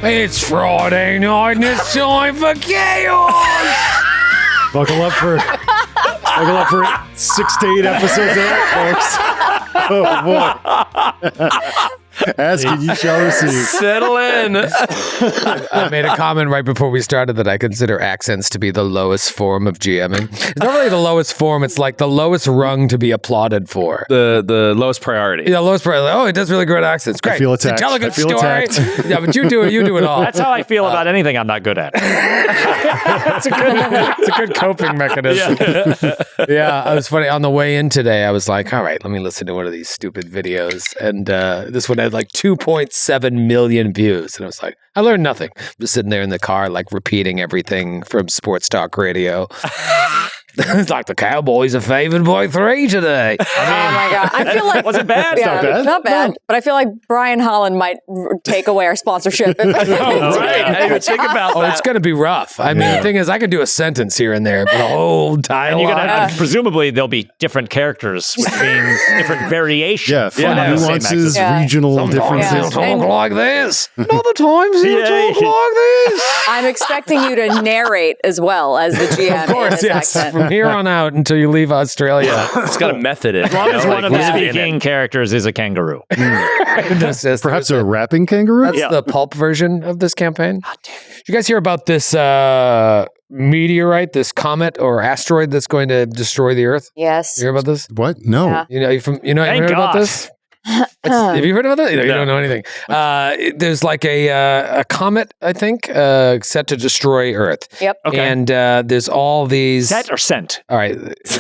It's Friday night and it's time for chaos! Buckle up for 6 to 8 episodes of that, folks. Oh, boy. Ask and you shall receive. Settle in. I made a comment right before we started that I consider accents to be the lowest form of GMing. It's not really the lowest form, it's like the lowest rung to be applauded for. The lowest priority. Yeah, lowest priority. Oh, it does really great accents. Great. I feel attacked. Tell a good I feel story. attacked. Yeah, but you do it all. That's how I feel about anything I'm not good at. It's a good coping mechanism. Yeah, it was funny. On the way in today, I was like, all right, let me listen to one of these stupid videos. And this one had like 2.7 million views. And I was like, I learned nothing. I'm just sitting there in the car, like repeating everything from sports talk radio. It's like the Cowboys are favored by 3 today. Oh my God. I feel like. Was it bad? Yeah, not bad. But I feel like Brian Holland might take away our sponsorship. Right. I didn't even think about that. It's going to be rough. I mean, the thing is, I could do a sentence here and there, but a whole And dialogue. you're gonna have, presumably there'll be different characters, which means different variations. Yeah, fun nuances, Yeah. regional Sometimes differences. he'll talk like this. And other times he'll talk like this. I'm expecting you to narrate as well as the GM. Of course, in this yes. accent. From here on out until you leave Australia. It's got a method in it. As long as one of the living in speaking characters is a kangaroo. Perhaps a rapping kangaroo? That's the pulp version of this campaign. Did you guys hear about this meteorite, this comet or asteroid that's going to destroy the Earth? Yes. You hear about this? What? No. Yeah. You know, Thank heard about God. this? Have you heard about that? You don't know anything. There's like a comet, I think, set to destroy Earth. Yep. Okay. And there's all these. Set or scent? All right,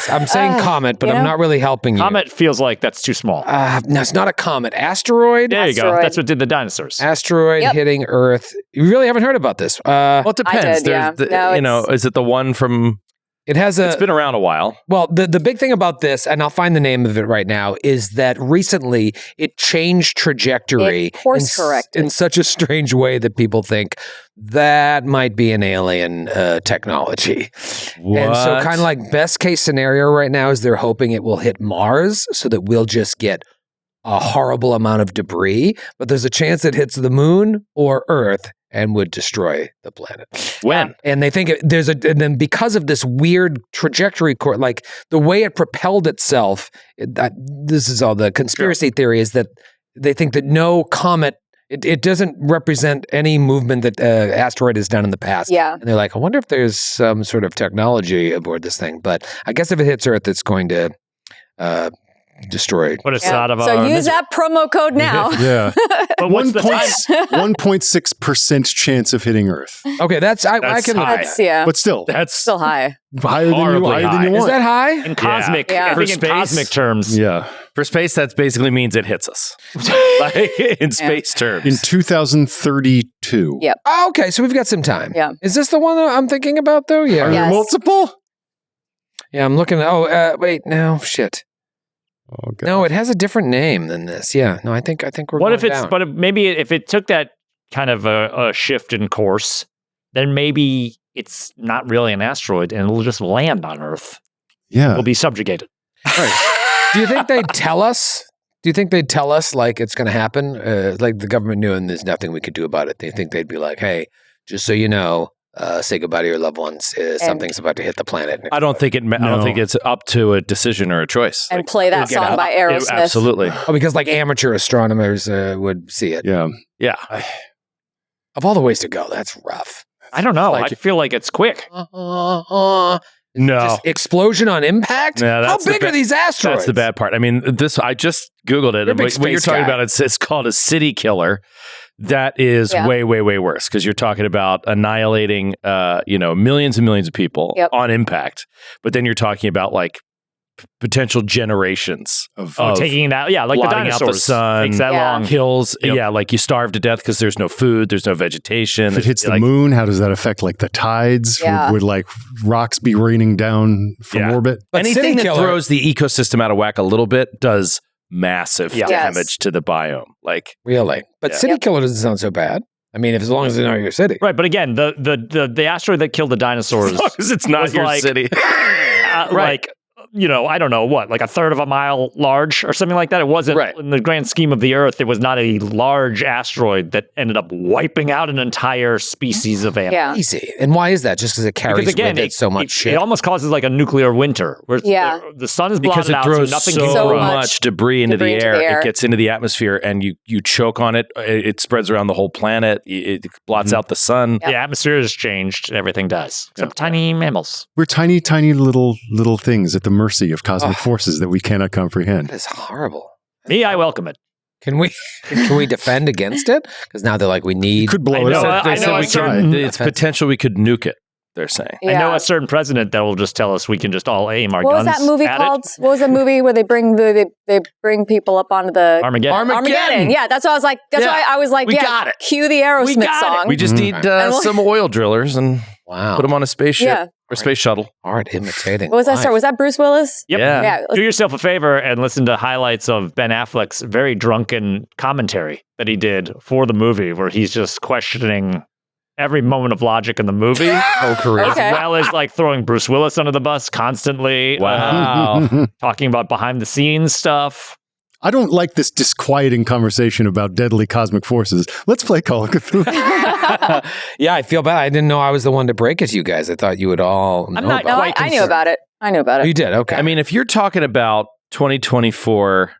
I'm saying comet, but I'm not really helping you. Comet feels like that's too small. No, it's not a comet. Asteroid. There you go. Asteroid. That's what did the dinosaurs. Asteroid Yep. hitting Earth. You really haven't heard about this. Well, it depends. did, yeah. There's No, is it the one from? It has It's been around a while. Well, the big thing about this, and I'll find the name of it right now, is that recently it changed trajectory It course-corrected. in such a strange way that people think that might be an alien technology. And so What? kind of like best case scenario right now is they're hoping it will hit Mars so that we'll just get a horrible amount of debris, but there's a chance it hits the moon or Earth and would destroy the planet. When? And they think and then because of this weird trajectory, like the way it propelled itself, this is all the conspiracy theory is that they think that no comet, it doesn't represent any movement that asteroid has done in the past. Yeah. And they're like, I wonder if there's some sort of technology aboard this thing. But I guess if it hits Earth, it's going to destroy. Put us Yeah. out of So our use misery. that promo code now. Yeah. But what's the time? 1.6% chance of hitting Earth. Okay, I can That's live with high. that. That's, yeah. But still, That's Still high. higher than horribly you high. Is want. that high? In cosmic, Yeah. I think For in space? cosmic terms. Yeah. for space. That basically means it hits us, like in space terms. In 2032. Yep. Oh, okay, so we've got some time. Yeah. Is this the one that I'm thinking about, though? Yeah. Are there Yes. multiple? Yeah, I'm looking. Wait, no, shit. Oh, God. No, it has a different name than this. Yeah, no, I think we're. What going if it's? down. But maybe if it took that kind of a shift in course, then maybe it's not really an asteroid, and it'll just land on Earth. Yeah. We'll be subjugated. Do you think they'd tell us? Do you think they'd tell us like it's going to happen? Like the government knew and there's nothing we could do about it. Do you think they'd be like, hey, just so you know, say goodbye to your loved ones. Something's about to hit the planet. I don't think I don't think it's up to a decision or a choice. And play that get song out. by Aerosmith. Absolutely. Oh, because like amateur astronomers would see it. Yeah. Yeah. Of all the ways to go, that's rough. I don't know. Like- I feel like it's quick. No. Just explosion on impact? Yeah, How that's the big are these asteroids? That's the bad part. I mean, I just Googled it. You're a And big what you're space talking guy. about, it's called a city killer. That is Yeah. way, way, way worse because you're talking about annihilating, millions and millions of people Yep. on impact. But then you're talking about like potential generations Of Taking that, like the blotting out the dinosaurs. sun. Takes that Yeah. long. kills. Yep. Yeah, like you starve to death because there's no food, there's no vegetation. if it hits the like, moon, how does that affect like the tides? Yeah. Would like rocks be raining down from Yeah. orbit? But anything City that Killer- throws the ecosystem out of whack a little bit does massive Yeah. Yes. damage to the biome. Like Really? But Yeah. City Yep. Killer doesn't sound so bad. I mean, as long as it's not your city. Right, but again, the asteroid that killed the dinosaurs as long as it's not was your like- city. like I don't know what, like a third of a mile large or something like that. It wasn't, Right. in the grand scheme of the Earth, it was not a large asteroid that ended up wiping out an entire species of animal. Yeah. Easy. And why is that? Just because it carries Because again, with it so much shit. It almost causes like a nuclear winter where Yeah. the sun is Because blotted it out, throws so nothing so can So grow. much much debris into debris the into air. the air. It gets into the atmosphere, and you choke on it. It spreads around the whole planet. It blots out the sun. The atmosphere has changed. Everything does, except tiny mammals. We're tiny, tiny little things at the mercy of cosmic forces that we cannot comprehend. That is horrible. Me, I welcome it. Can we defend against it? Because now they're like, we need. You could blow I it know, up. I They said know we a certain- could, it's potential we could nuke it. They're saying. Yeah. I know a certain president that will just tell us we can just all aim our What was guns that movie at called? it. What was the movie where they bring people up onto the Armageddon. Armageddon? Yeah, that's what I was like. That's Yeah. why I was like, We yeah, got it. cue the Aerosmith song. We just need And we'll- some oil drillers and Wow. put them on a spaceship Yeah. or space shuttle. Art imitating. What was that? life. Sorry, was that Bruce Willis? Yep. Yeah. Yeah. Do yourself a favor and listen to highlights of Ben Affleck's very drunken commentary that he did for the movie, where he's just questioning every moment of logic in the movie, whole career. Okay. as well as like throwing Bruce Willis under the bus constantly. Wow. Talking about behind the scenes stuff. I don't like this disquieting conversation about deadly cosmic forces. Let's play Call of Cthulhu. Yeah, I feel bad. I didn't know I was the one to break it to you guys. I thought you would all know not No, about I, quite I knew concerned. about it. I knew about it. it. You did? Okay. I mean, if you're talking about 2024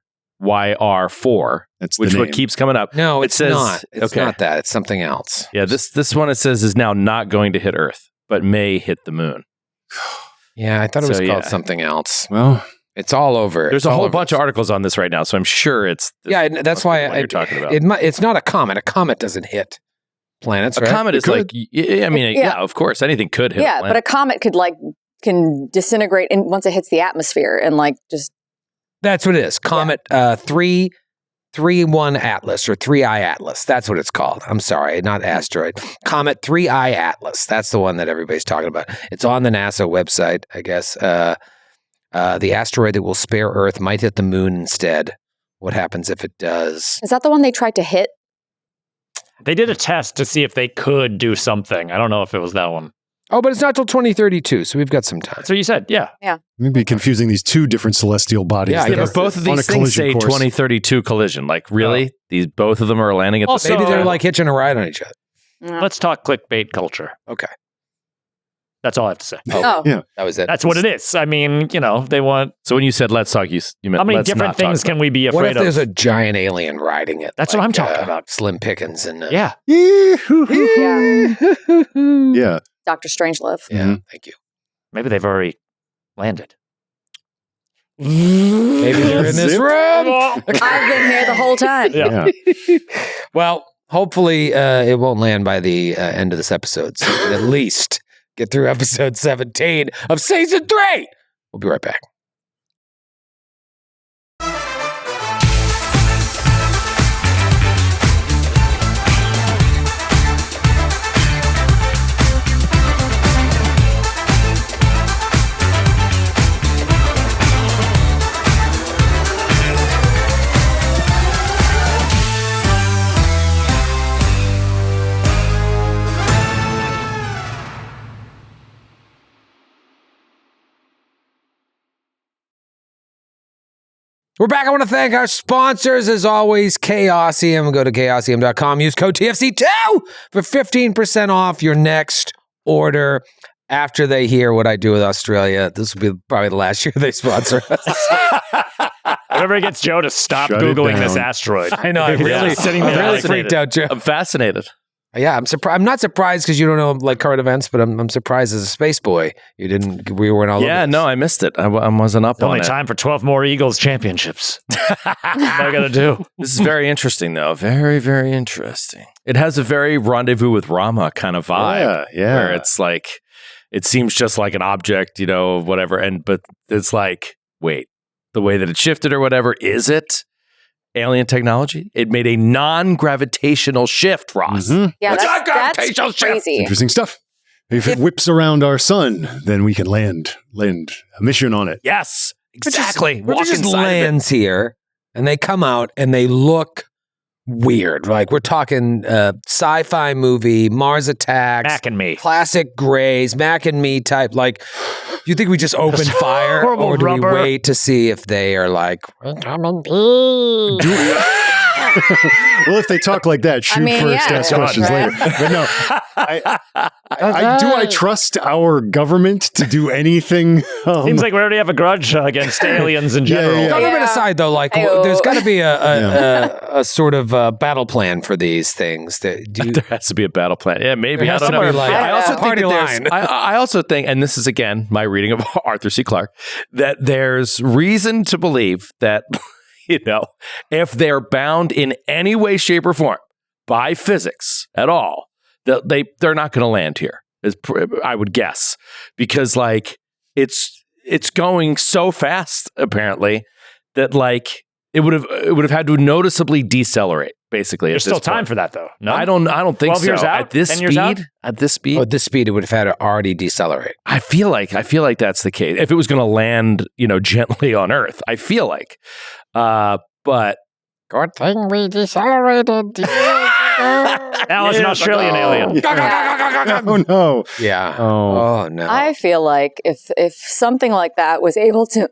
YR4, That's which the what name. keeps coming up. no, it it's says- not. It's okay. not that. It's something else. Yeah, this one it says is now not going to hit Earth, but may hit the moon. Yeah, I thought it was So, called yeah. something else. Well, It's all over. There's It's a all whole over. bunch of articles on this right now, so I'm sure it's Yeah, and that's why what you're talking about. It's not a comet. A comet doesn't hit planets, a right? comet is could. like, I mean, Yeah. yeah, of course, anything could hit. Yeah, a but a planet. comet can disintegrate once it hits the atmosphere and like just That's what it is. Comet 331 Atlas or 3I Atlas. That's what it's called. I'm sorry, not asteroid. Comet 3I Atlas. That's the one that everybody's talking about. It's on the NASA website, I guess. The asteroid that will spare Earth might hit the moon instead. What happens if it does? is that the one they tried to hit? They did a test to see if they could do something. I don't know if it was that one. Oh, but it's not till 2032, so we've got some time. That's what you said. Yeah. maybe confusing these two different celestial bodies. Yeah, I that Yeah, guess but both of on a these things collision say course. 2032 collision. Like, really? These both of them are landing at the Also- same Maybe they're time? like hitching a ride on each other. No. Let's talk clickbait culture. Okay. That's all I have to say. Oh, Yeah. That was it. That's what it is. I mean, they want. So when you said let's talk, you meant How many let's different not talk things about can we be What if afraid there's of? a giant alien riding it? That's what I'm talking about. Slim Pickens and Yeah. yeah. Yeah. Dr. Strangelove. Yeah, Mhm. thank you. Maybe they've already landed. Maybe they're in this Zip. room. I've been here the whole time. Yeah. Yeah. Well, hopefully it won't land by the end of this episode. So we can at least get through episode 17 of season 3. We'll be right back. We're back. I want to thank our sponsors, as always, Chaosium. Go to chaosium.com. Use code TFC2 for 15% off your next order. After they hear what I do with Australia, this will be probably the last year they sponsor us. Whatever gets Joe to stop Shut it Googling this down. arid. I know. I Yeah. really, Sitting I'm there really like- freaked out, Joe. I'm fascinated. Yeah, I'm surprised. I'm not surprised because you don't know like current events, but I'm surprised as a space boy you didn't. We weren't all. Yeah, over this. no, I missed it. I wasn't up It's on only it. time for 12 more Eagles championships. What I got to do? This is very interesting, though. Very, very interesting. It has a very Rendezvous with Rama kind of vibe. Yeah. Where it's like, it seems just like an object, whatever. But it's like, wait, the way that it shifted or whatever, is it alien technology? It made a non-gravitational shift, Ross. Mhm. Yeah, What's that's gravitational shift? crazy. Interesting stuff. If it whips around our sun, then we can land a mission on it. Yes, exactly. What if Walk it just inside of it. lands here and they come out and they look weird. Like we're talking sci-fi movie, Mars Attacks, Mac and Me. classic Grays, Mac and Me type. Like, do you think we just open fire, Horrible or do rubber. we wait to see if they are like? Well, if they talk like that, shoot first, ask questions later. But no, do I trust our government to do anything? Seems like we already have a grudge against aliens in general. yeah. Government aside, though, like there's got to be a sort of battle plan for these things. There has to be a battle plan. Yeah, maybe. There I has don't to know. be, like, I also party think that line. I also think, and this is again my reading of Arthur C. Clarke, that there's reason to believe that if they're bound in any way, shape, or form by physics at all, they're not going to land here. I would guess, because like it's going so fast apparently that like it would have had to noticeably decelerate. Basically, there's still time for that though. No, I don't think 12 so. years out? At this 10 years out? speed, at this speed, it would have had to already decelerate. I feel like that's the case. If it was going to land, gently on Earth, I feel like. But good thing we decelerated. Now it's an Australian alien. Oh no! Yeah. Oh no! I feel like if something like that was able to,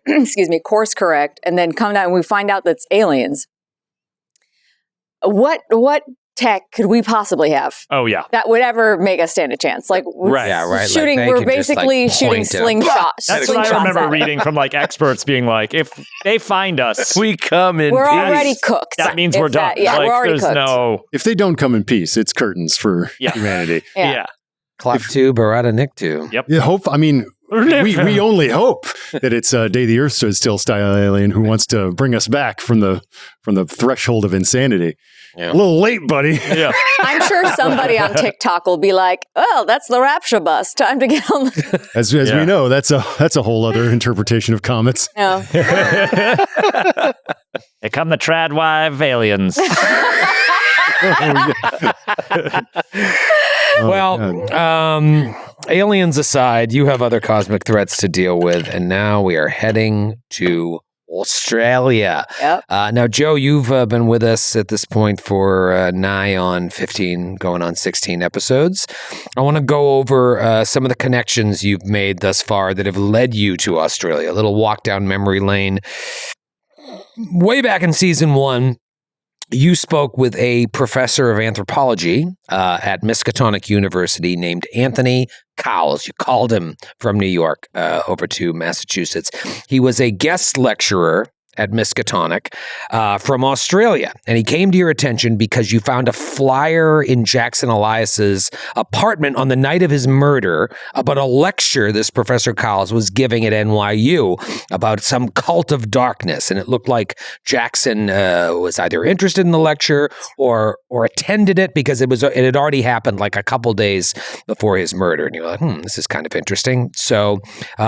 course correct, and then come down and we find out that's aliens, what tech could we possibly have? Oh yeah, that would ever make us stand a chance. Like right, yeah, right. Shooting, like we're basically shooting slingshots. That's what I remember reading from like experts being like, if they find us, we come in. We're peace. Already cooked. That means we're done. Like, we're already cooked. If they don't come in peace, it's curtains for humanity. Yeah. Clap to Barada Nick to. Yep. Yeah, hope. I mean, we only hope that it's Day the Earth Stood Still style alien who wants to bring us back from the threshold of insanity. Yeah. A little late, buddy. Yeah. I'm sure somebody on TikTok will be like, "Oh, that's the rapture bus. Time to get on." As we know, that's a whole other interpretation of comets. Yeah. Here come the tradwive aliens. Aliens aside, you have other cosmic threats to deal with, and now we are heading to Australia. Yep. Now, Joe, you've been with us at this point for nigh on 15, going on 16 episodes. I want to go over some of the connections you've made thus far that have led you to Australia. A little walk down memory lane. Way back in season 1, you spoke with a professor of anthropology at Miskatonic University named Anthony Cowles. You called him from New York over to Massachusetts. He was a guest lecturer at Miskatonic from Australia. And he came to your attention because you found a flyer in Jackson Elias's apartment on the night of his murder about a lecture this Professor Cowles was giving at NYU about some cult of darkness. And it looked like Jackson was either interested in the lecture or attended it because it had already happened like a couple days before his murder. And you're like, this is kind of interesting. So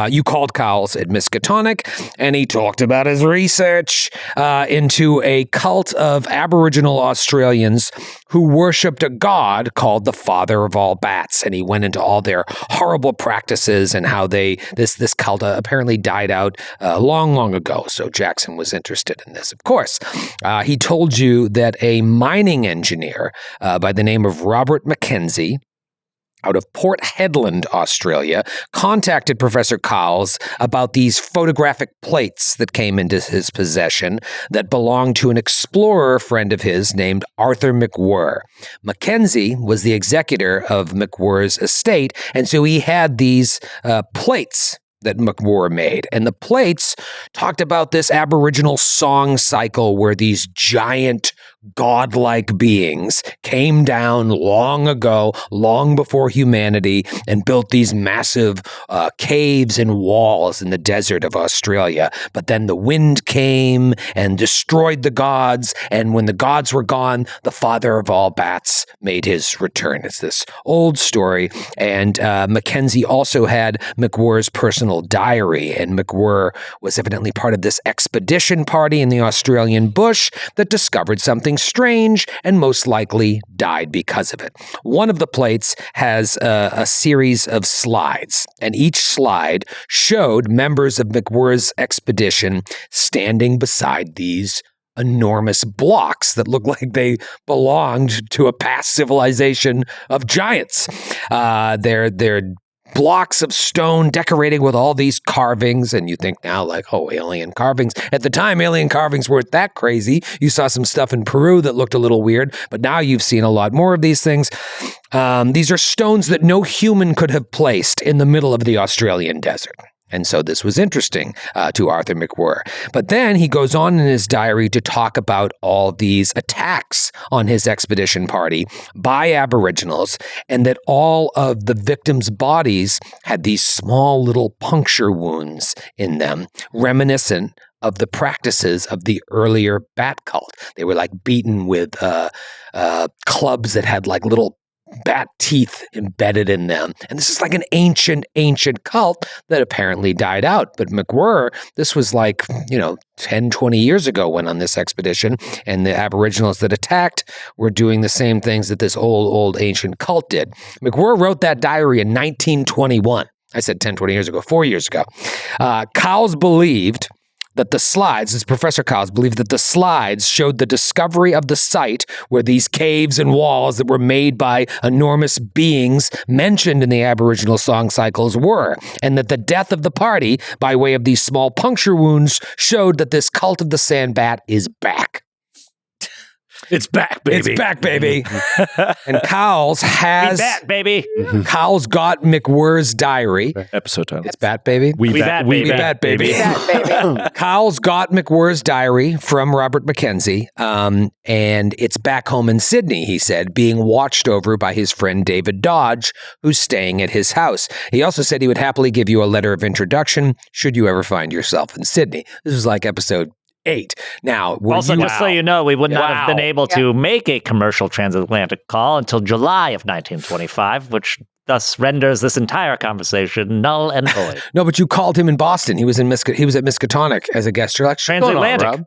you called Cowles at Miskatonic and he talked about his research into a cult of Aboriginal Australians who worshipped a god called the Father of all Bats. And he went into all their horrible practices and how this cult apparently died out long ago. So Jackson was interested in this, of course. He told you that a mining engineer by the name of Robert Mackenzie out of Port Hedland, Australia, contacted Professor Cowles about these photographic plates that came into his possession that belonged to an explorer friend of his named Arthur McWhirr. Mackenzie was the executor of McWhirr's estate, and so he had these plates that McWhirr made. And the plates talked about this Aboriginal song cycle where these giant godlike beings came down long ago, long before humanity, and built these massive caves and walls in the desert of Australia. But then the wind came and destroyed the gods, and when the gods were gone, the Father of all Bats made his return. It's this old story, and Mackenzie also had McWhirr's personal diary, and McWhirr was evidently part of this expedition party in the Australian bush that discovered something strange and most likely died because of it. One of the plates has a series of slides, and each slide showed members of McWhirr's expedition standing beside these enormous blocks that looked like they belonged to a past civilization of giants. They're blocks of stone decorated with all these carvings, and you think now like, oh, alien carvings. At the time, alien carvings weren't that crazy. You saw some stuff in Peru that looked a little weird, but now you've seen a lot more of these things. These are stones that no human could have placed in the middle of the Australian desert. And so this was interesting to Arthur McWhirr. But then he goes on in his diary to talk about all these attacks on his expedition party by Aboriginals, and that all of the victims' bodies had these small little puncture wounds in them, reminiscent of the practices of the earlier bat cult. They were like beaten with clubs that had like little bat teeth embedded in them. And this is like an ancient cult that apparently died out. But McWhirr, this was like, 10, 20 years ago went on this expedition, and the Aboriginals that attacked were doing the same things that this old ancient cult did. McWhirr wrote that diary in 1921. I said 10, 20 years ago, 4 years ago. Cowles believed that the slides, as Professor Cowles believed that the slides showed the discovery of the site where these caves and walls that were made by enormous beings mentioned in the Aboriginal song cycles were, and that the death of the party by way of these small puncture wounds showed that this cult of the sandbat is back. It's back, baby. It's back, baby. And Cowles has... We bat, baby. Cowles got McWhirr's diary. Episode title. It's Bat Baby. We bat, we baby. bat, baby. Cowles got McWhirr's diary from Robert Mackenzie, and it's back home in Sydney, he said, being watched over by his friend David Dodge, who's staying at his house. He also said he would happily give you a letter of introduction should you ever find yourself in Sydney. This was like episode 8. Now, also, just so you know, we would not have been able to make a commercial transatlantic call until July of 1925, which thus renders this entire conversation null and void. No, but you called him in Boston. He was at Miskatonic as a guest lecturer. Transatlantic.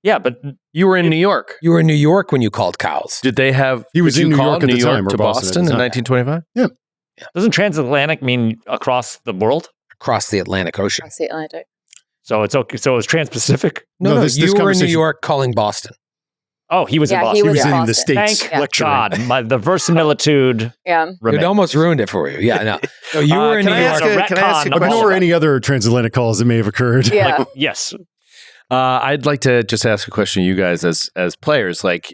Yeah, but you were in New York. You were in New York when you called Cowles. Did they have? He was in New York at the time, to or Boston in 1925. Yeah. Doesn't transatlantic mean across the world? Across the Atlantic Ocean. Across the Atlantic. So it's okay. So it was trans-Pacific. No, this you were in New conversation- York calling Boston. Oh, he was in Yeah, Boston. he He was in in the Boston. States Thank lecturing. God, the verisimilitude. Yeah. It remains. almost ruined it for you. Yeah, no. You were in can New I York. ask a- can I ask a Retcon. question? Ignore any other transatlantic calls that may have occurred. Yeah. Yes. I'd like to just ask a question, you guys, as players. Like,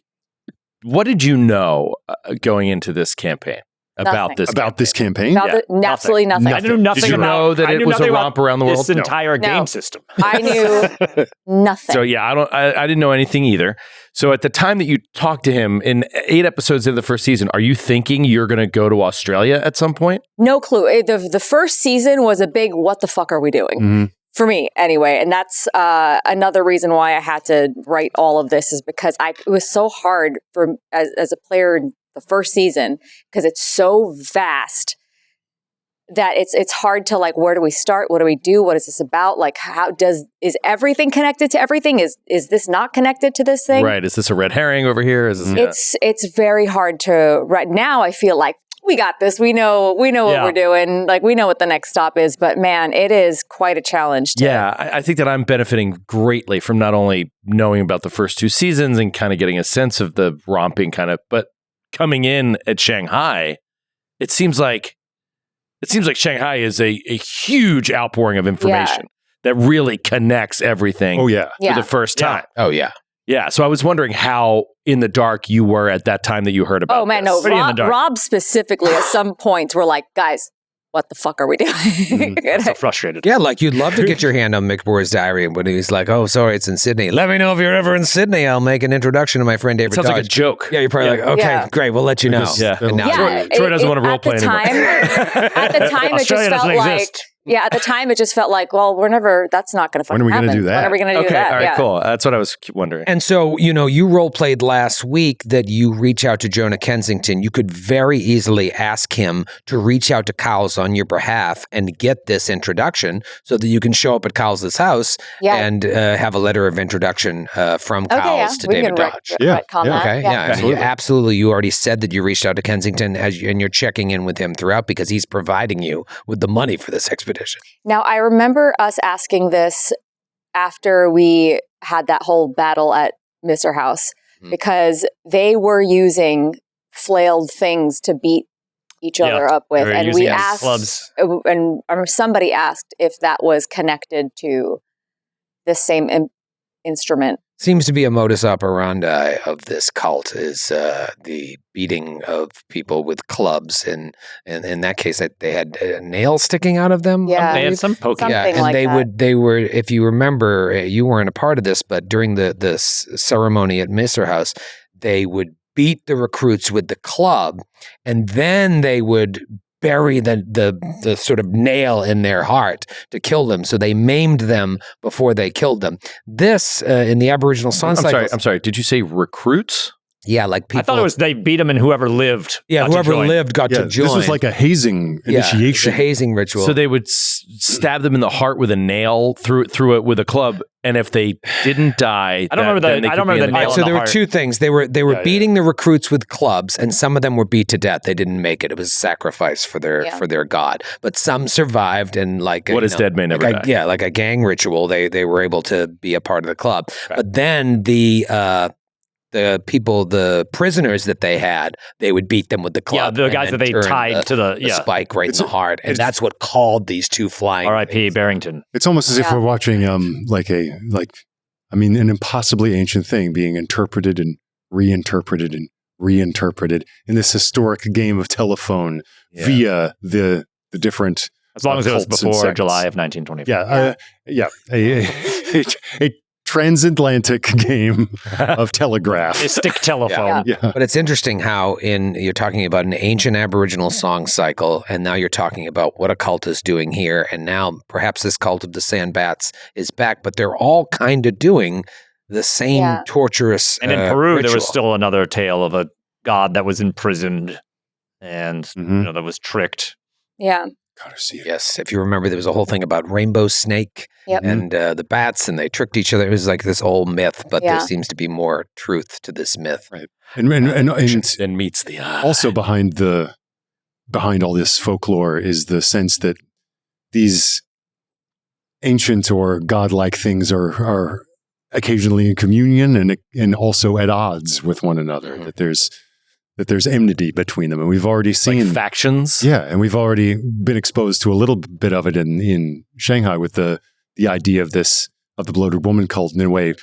what did you know going into this campaign about Nothing. this campaign? About this campaign? Absolutely nothing. I knew nothing Did you about. know that I it knew was a nothing romp about around the world? This No. entire No. game system. I knew nothing. So yeah, I didn't know anything either. So at the time that you talked to him in 8 episodes of the first season, are you thinking you're going to go to Australia at some point? No clue. The first season was a big what the fuck are we doing? Mhm. For me, anyway. And that's another reason why I had to write all of this is because it was so hard for as a player in the first season because it's so vast that it's hard to like, where do we start? What do we do? What is this about? Like, is everything connected to everything? Is this not connected to this thing? Right? Is this a red herring over here? Is this? It's very hard to right now. I feel like we got this. We know what we're doing. Like we know what the next stop is. But man, it is quite a challenge. Yeah, I think that I'm benefiting greatly from not only knowing about the first 2 seasons and kind of getting a sense of the romping kind of, but coming in at Shanghai, it seems like Shanghai is a huge outpouring of information that really connects everything. Oh, yeah. For the first time. Oh, yeah. Yeah. So I was wondering how in the dark you were at that time that you heard about Oh man, this. no. Rob specifically at some points were like, guys, what the fuck are we doing? I'm so frustrated. Yeah, like you'd love to get your hand on McWhirr's diary, but he's like, "Oh, sorry, it's in Sydney. Let me know if you're ever in Sydney. I'll make an introduction to my friend David." Sounds like a Dodge." joke. Yeah, you're probably like, "Okay, Yeah. great. We'll let you know." Yeah. And now Troy doesn't want to role play anymore. At the time, it just Australia felt doesn't like. exist. Yeah, at the time, it just felt like, well, that's not going to fucking When are we happen. gonna do that? When are we going to do Okay. that? All right. Yeah. Cool. That's what I was wondering. And so, you role played last week that you reach out to Jonah Kensington. You could very easily ask him to reach out to Cowles on your behalf and get this introduction so that you can show up at Cowles' house and have a letter of introduction from Cowles to we David can Dodge. retcon that. Okay, yeah, absolutely. absolutely. You already said that you reached out to Kensington and you're checking in with him throughout because he's providing you with the money for this expedition. Now, I remember us asking this after we had that whole battle at Mr. House because they were using flailed things to beat each other up with. And we asked, clubs. And somebody asked if that was connected to the same instrument. Seems to be a modus operandi of this cult is the beating of people with clubs, and in that case, they had nails sticking out of them. Yeah, they had some poking. Yeah, and like they were. If you remember, you weren't a part of this, but during the ceremony at Mr. House, they would beat the recruits with the club, and then they would bury the sort of nail in their heart to kill them. So they maimed them before they killed them. This, in the Aboriginal song cycle... I'm sorry. Did you say recruits? Yeah, like people... I thought it was they beat them and whoever lived whoever lived got to join. This was like a hazing initiation. A hazing ritual. So they would stab them in the heart with a nail through it with a club, and if they didn't die... I don't remember the nail. So there were two things. They were beating the recruits with clubs, and some of them were beat to death. They didn't make it. It was a sacrifice for their god. But some survived, and like... What is dead may never die. Yeah, like a gang ritual, they were able to be a part of the club. Okay. But then the prisoners that they had, they would beat them with the club. Yeah, the guys that they tied to the spike right in the heart. And that's what called these two flying. R.I.P. Barrington. It's almost as if we're watching an impossibly ancient thing being interpreted and reinterpreted in this historic game of telephone via the different as long as it was before July of 1924. A transatlantic game of telegraph. A stick telephone. Yeah. But it's interesting how you're talking about an ancient Aboriginal song cycle, and now you're talking about what a cult is doing here, and now perhaps this cult of the Sand Bats is back, but they're all kind of doing the same torturous And in Peru, ritual. there was still another tale of a god that was imprisoned and that was tricked. Yeah. Gotta see it. Yes, if you remember, there was a whole thing about rainbow snake and the bats, and they tricked each other. It was like this old myth, but there seems to be more truth to this myth. Right, and meets the eye. Also behind all this folklore is the sense that these ancient or godlike things are occasionally in communion and also at odds with one another. Mm-hmm. That there's enmity between them. And we've already seen... Like factions? Yeah, and we've already been exposed to a little bit of it in Shanghai with the idea of the bloated woman cult, in a way,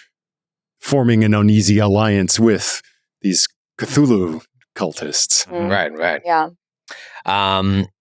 forming an uneasy alliance with these Cthulhu cultists. Right. Yeah.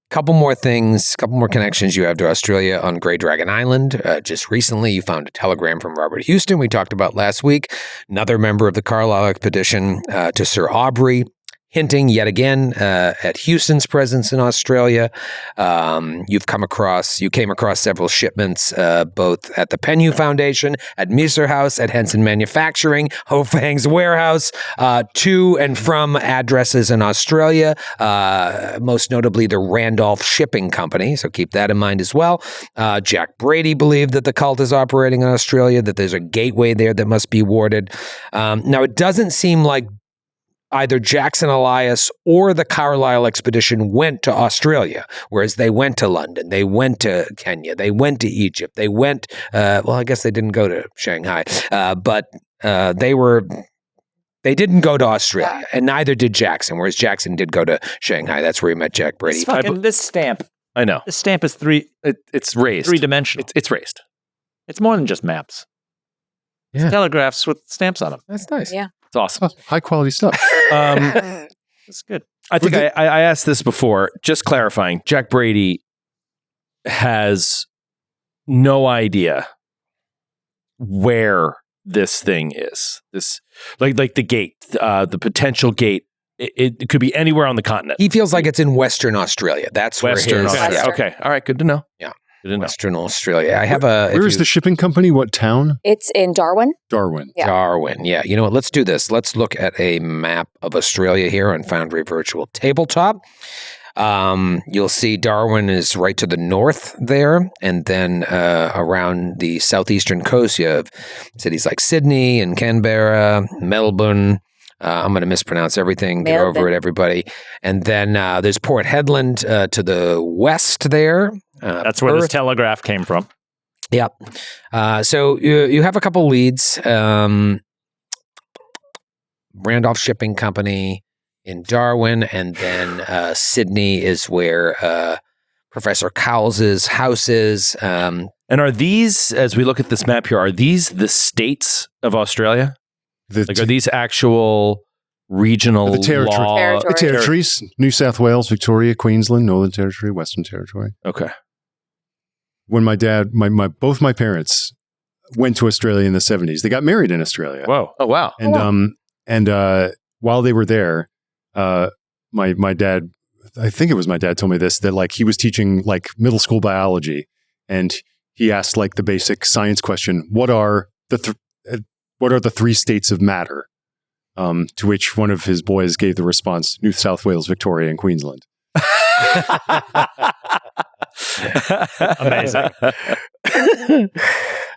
Couple more things, couple more connections you have to Australia on Grey Dragon Island. Just recently, you found a telegram from Robert Houston we talked about last week, another member of the Carlisle expedition, to Sir Aubrey, hinting yet again at Houston's presence in Australia. You came across several shipments, both at the Penhu Foundation, at Miser House, at Henson Manufacturing, Ho Fang's warehouse, to and from addresses in Australia, most notably the Randolph Shipping Company. So keep that in mind as well. Jack Brady believed that the cult is operating in Australia, that there's a gateway there that must be warded. Now, it doesn't seem like either Jackson Elias or the Carlisle expedition went to Australia, whereas they went to London, they went to Kenya, they went to Egypt, they went, I guess they didn't go to Shanghai, but they didn't go to Australia, and neither did Jackson, whereas Jackson did go to Shanghai. That's where he met Jack Brady. This stamp. I know. This stamp is it's raised. Three-dimensional. It's raised. It's more than just maps. Yeah. It's telegraphs with stamps on them. That's nice. Yeah. It's awesome. High quality stuff. It's good. I think I asked this before, just clarifying. Jack Brady has no idea where this thing is. This like the gate, the potential gate. It could be anywhere on the continent. He feels like it's in Western Australia. That's Western where his... Australia. Yeah. Okay. All right. Good to know. Yeah. Good to know. Western Australia. I have a... Where is the shipping company? What town? It's in Darwin. Darwin. Yeah. Darwin. Yeah. You know what? Let's do this. Let's look at a map of Australia here on Foundry Virtual Tabletop. You'll see Darwin is right to the north there, and then around the southeastern coast, you have cities like Sydney and Canberra, Melbourne. I'm going to mispronounce everything. Get over it, everybody. And then there's Port Hedland to the west there. That's where this telegraph came from. Yeah. So you have a couple leads. Randolph Shipping Company in Darwin, and then Sydney is where Professor Cowles's house is. And are these, as we look at this map here, are these the states of Australia? Are these actual regional The territory. The territories: New South Wales, Victoria, Queensland, Northern Territory, Western Territory. Okay. When my dad, both my parents went to Australia in the 70s. They got married in Australia. Whoa! Oh wow! And while they were there, my dad, I think it was my dad, told me this, that like he was teaching like middle school biology, and he asked like the basic science question: what are the three states of matter? To which one of his boys gave the response: New South Wales, Victoria, and Queensland. Amazing.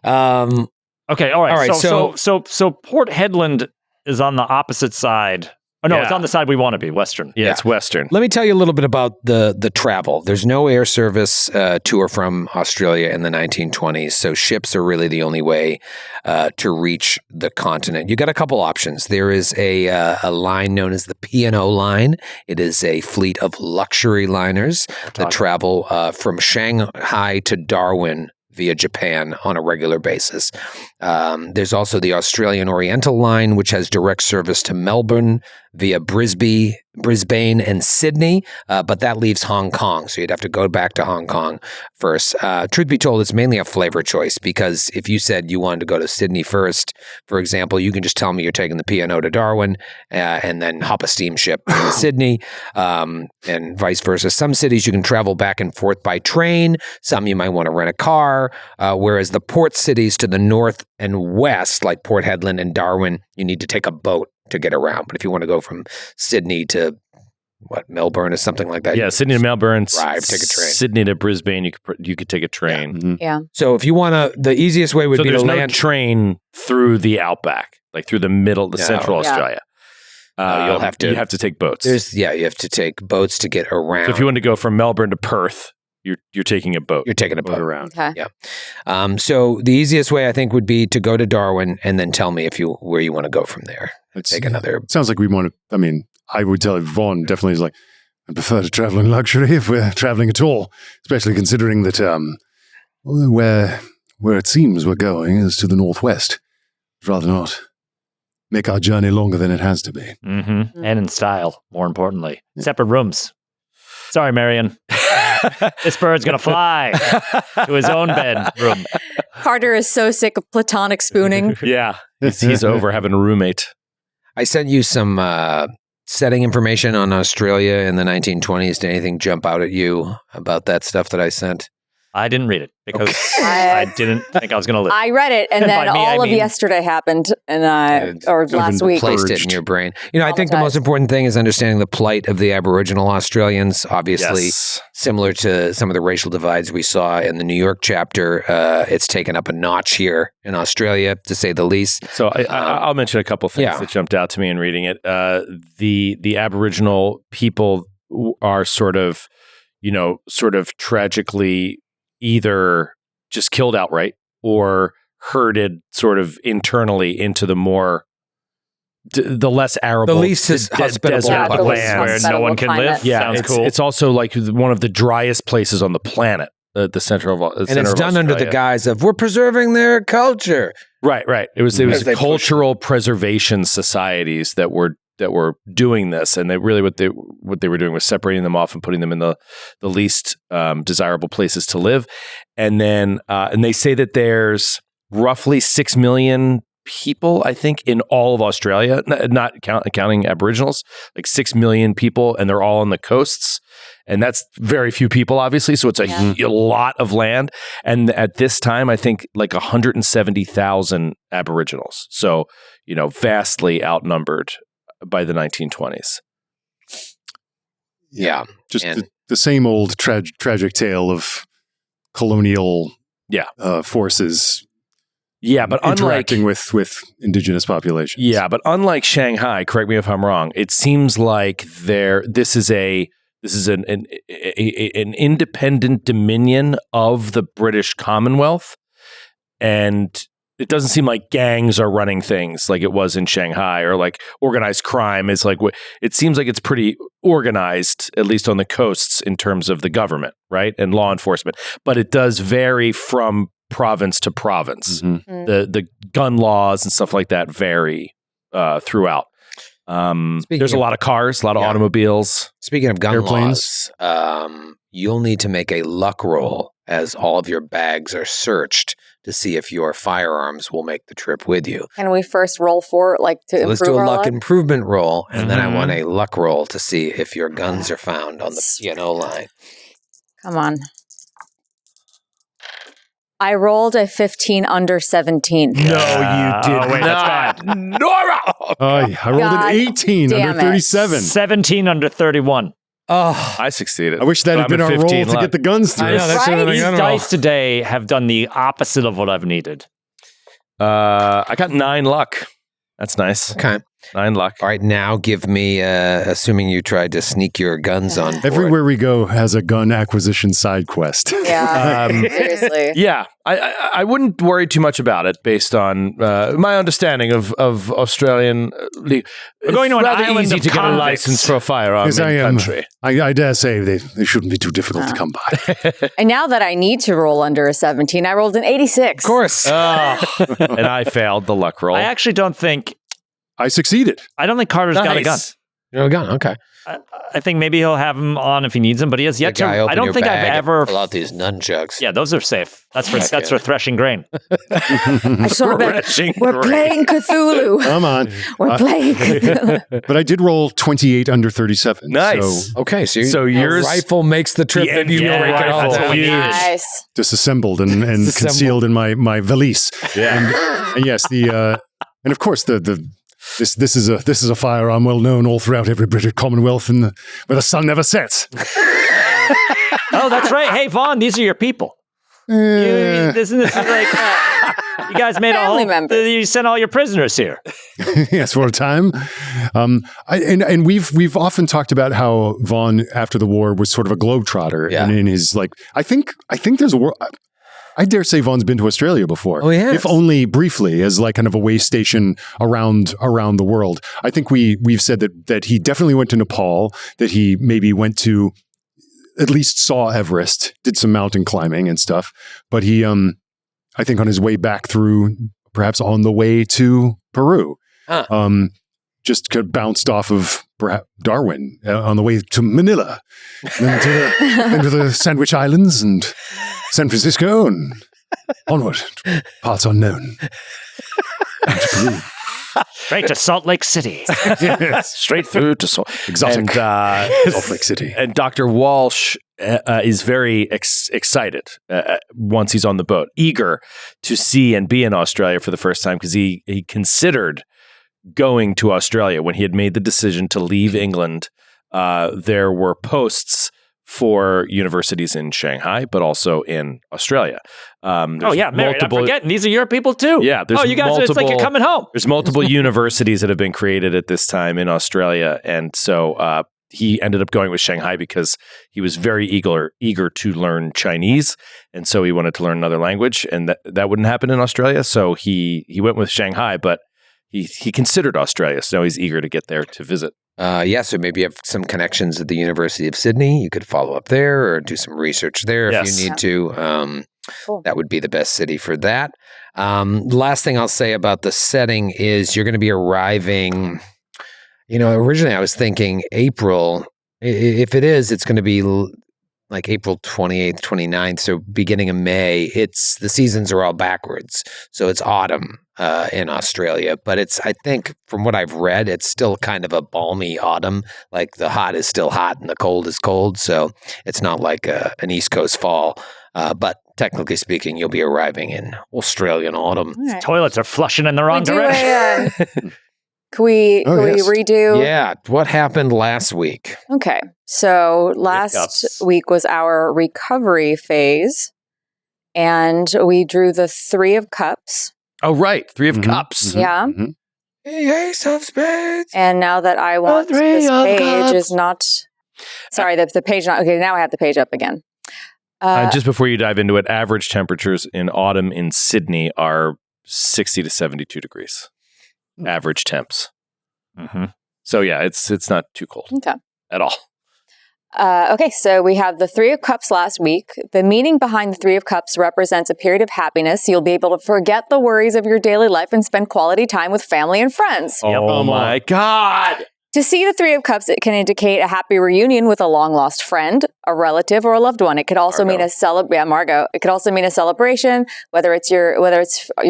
Okay, all right. So Port Hedland is on the opposite side. Oh no, it's on the side we want to be, western. Yeah, it's western. Let me tell you a little bit about the travel. There's no air service to or from Australia in the 1920s, so ships are really the only way to reach the continent. You got a couple options. There is a line known as the P&O line. It is a fleet of luxury liners that travel from Shanghai to Darwin via Japan on a regular basis. There's also the Australian Oriental Line, which has direct service to Melbourne via Brisbane and Sydney, but that leaves Hong Kong, so you'd have to go back to Hong Kong first. Truth be told, it's mainly a flavor choice, because if you said you wanted to go to Sydney first, for example, you can just tell me you're taking the P&O to Darwin and then hop a steamship to Sydney, and vice versa. Some cities you can travel back and forth by train, some you might want to rent a car, whereas the port cities to the north and west, like Port Hedland and Darwin, you need to take a boat to get around. But if you want to go from Sydney to Melbourne or something like that, Sydney to Melbourne, drive, take a train. Sydney to Brisbane, you could take a train. Yeah. So if you want to, the easiest way would be to there's land. no train through the outback, like through the middle, the central Australia. You'll have to. You have to take boats. You have to take boats to get around. So if you want to go from Melbourne to Perth, you're taking a boat. You're taking a boat around. Okay. Yeah. So the easiest way I think would be to go to Darwin and then tell me where you want to go from there. Take another. Sounds like we want to. I mean, I would tell Vaughn definitely is like, I prefer to travel in luxury if we're traveling at all, especially considering that where it seems we're going is to the northwest. I'd rather not make our journey longer than it has to be. Mm-hmm. And in style, more importantly. Separate rooms. Sorry, Marion. This bird's going to fly to his own bedroom. Carter is so sick of platonic spooning. Yeah. He's over having a roommate. I sent you some setting information on Australia in the 1920s. Did anything jump out at you about that stuff that I sent? I didn't read it because I didn't think I was going to live. I read it, and then all of yesterday happened, and or last week. Placed it in your brain. I think the most important thing is understanding the plight of the Aboriginal Australians. Obviously, similar to some of the racial divides we saw in the New York chapter, it's taken up a notch here in Australia, to say the least. So I'll mention a couple things that jumped out to me in reading it. The Aboriginal people are sort of tragically either just killed outright or herded sort of internally into the more the less arable, the least hospitable land where no one can live. Yeah, sounds cool. It's also like one of the driest places on the planet, the center of and it's done under the guise of we're preserving their culture. Right. It was cultural preservation societies that were doing this, and they really what they were doing was separating them off and putting them in the least desirable places to live. And then and they say that there's roughly 6 million people, I think, in all of Australia, not counting Aboriginals, like 6 million people, and they're all on the coasts. And that's very few people, obviously. So it's a lot of land. And at this time, I think like 170,000 Aboriginals. So, vastly outnumbered by the 1920s. Yeah. Just the same old tragic tale of colonial forces. Yeah, but interacting with indigenous populations. Yeah, but unlike Shanghai, correct me if I'm wrong, it seems like this is an independent dominion of the British Commonwealth, and it doesn't seem like gangs are running things like it was in Shanghai, or like organized crime is like, it seems like it's pretty organized, at least on the coasts, in terms of the government, right? And law enforcement. But it does vary from province to province. Mhm. The gun laws and stuff like that vary throughout. There's a lot of cars, a lot of automobiles. Speaking of gun Airplanes. laws, you'll need to make a luck roll as all of your bags are searched to see if your firearms will make the trip with you. Can we first roll for to So improve let's do a our luck luck? improvement roll, and then I Mhm. want a luck roll to see if your guns are found on the P&O line. Come on. I rolled a 15 under 17. No, you did wait, not. that's bad. Nora! I rolled God an 18 damn under it. 37. 17 under 31. Oh, I succeeded. I wish that But had I'm been at our roll 15 to luck. get the guns through. I know, that's Right? what These I got. dice today have done the opposite of what I've needed. I got 9 luck. That's nice. Okay. 9 luck. All right, now give me, assuming you tried to sneak your guns on board. Everywhere we go has a gun acquisition side quest. Yeah, seriously. Yeah, I wouldn't worry too much about it based on my understanding of Australian legal. We're going to an rather island easy of to get a convicts. license for a firearm Yes, in I am. country. I dare say they shouldn't be too difficult to come by. And now that I need to roll under a 17, I rolled an 86. Of course. And I failed the luck roll. I actually don't think I succeeded. Carter's got a gun. Nice. You're a gun, okay. I think maybe he'll have him on if he needs him, but he has yet The guy to. I open don't your think I've bag and ever. pull out these nunchucks. Yeah, those are safe. That's for Okay. threshing grain. I saw that. Threshing We're grain. playing Cthulhu. Come on. We're playing Cthulhu. But I did roll 28 under 37. Nice. So Okay, So yours rifle makes the trip, The and you Enfield break it all rifle. down. Huge. Nice. disassembled and Disassembled. concealed in my valise. Yeah. And yes, and of course this is a firearm well known all throughout every British Commonwealth and where the sun never sets. Oh, that's right. Hey, Vaughn, these are your people. Isn't this like you guys made Family members. You sent all your prisoners here. Yes, for a time. And we've often talked about how Vaughn after the war was sort of a globetrotter, Yeah. and in his I think there's a world. I dare say Vaughn's been to Australia before. Oh, he has. If only briefly, as like kind of a way station around the world. I think we've said that he definitely went to Nepal, that he maybe went to, at least saw Everest, did some mountain climbing and stuff. But he, I think on his way back through, perhaps on the way to Peru, Huh. just got bounced off of perhaps Darwin on the way to Manila, then to the Sandwich Islands and San Francisco and onward, parts unknown. And to Peru. Straight to Salt Lake City. Yes. Straight through to Exotic. And, Salt Lake City. and Dr. Walsh is very excited once he's on the boat, eager to see and be in Australia for the first time because he considered going to Australia when he had made the decision to leave England. There were posts for universities in Shanghai, but also in Australia. Oh yeah, Mary, I'm forgetting. These are your people too. Yeah, there's you guys, it's like you're multiple- coming home. There's multiple universities that have been created at this time in Australia, and so he ended up going with Shanghai because he was very eager to learn Chinese, and so he wanted to learn another language, and that wouldn't happen in Australia. So he went with Shanghai, but he considered Australia, so now he's eager to get there to visit. So maybe you have some connections at the University of Sydney. You could follow up there or do some research there if Yes. you need to. Cool. That would be the best city for that. Last thing I'll say about the setting is you're going to be arriving. Originally I was thinking April. If it is, it's going to be like April 28th, 29th. So beginning of May. The seasons are all backwards. So it's autumn in Australia. But I think from what I've read, it's still kind of a balmy autumn. Like the hot is still hot and the cold is cold. So it's not like an East Coast fall. But technically speaking, you'll be arriving in Australian autumn. All right. Toilets are flushing in the wrong We do direction. Can we yes. redo? Yeah. What happened last week? Okay. So last cups. week was our recovery phase, and we drew the 3 of cups. Oh, right. 3 of Mhm. Cups. Yeah. Mhm. Ace of Spades. And now that I want Three this of page Cups. is not. Sorry, the page not. Okay, now I have the page up again. Just before you dive into it, average temperatures in autumn in Sydney are 60 to 72 degrees, average temps. Mm-hmm. So yeah, it's not too cold Okay. at all. Okay, so we have the Three of Cups last week. The meaning behind the Three of Cups represents a period of happiness. You'll be able to forget the worries of your daily life and spend quality time with family and friends. Oh my God. To see the Three of Cups, it can indicate a happy reunion with a long-lost friend, a relative, or a loved one. It could also mean Margot. It could also mean a celebration, whether it's your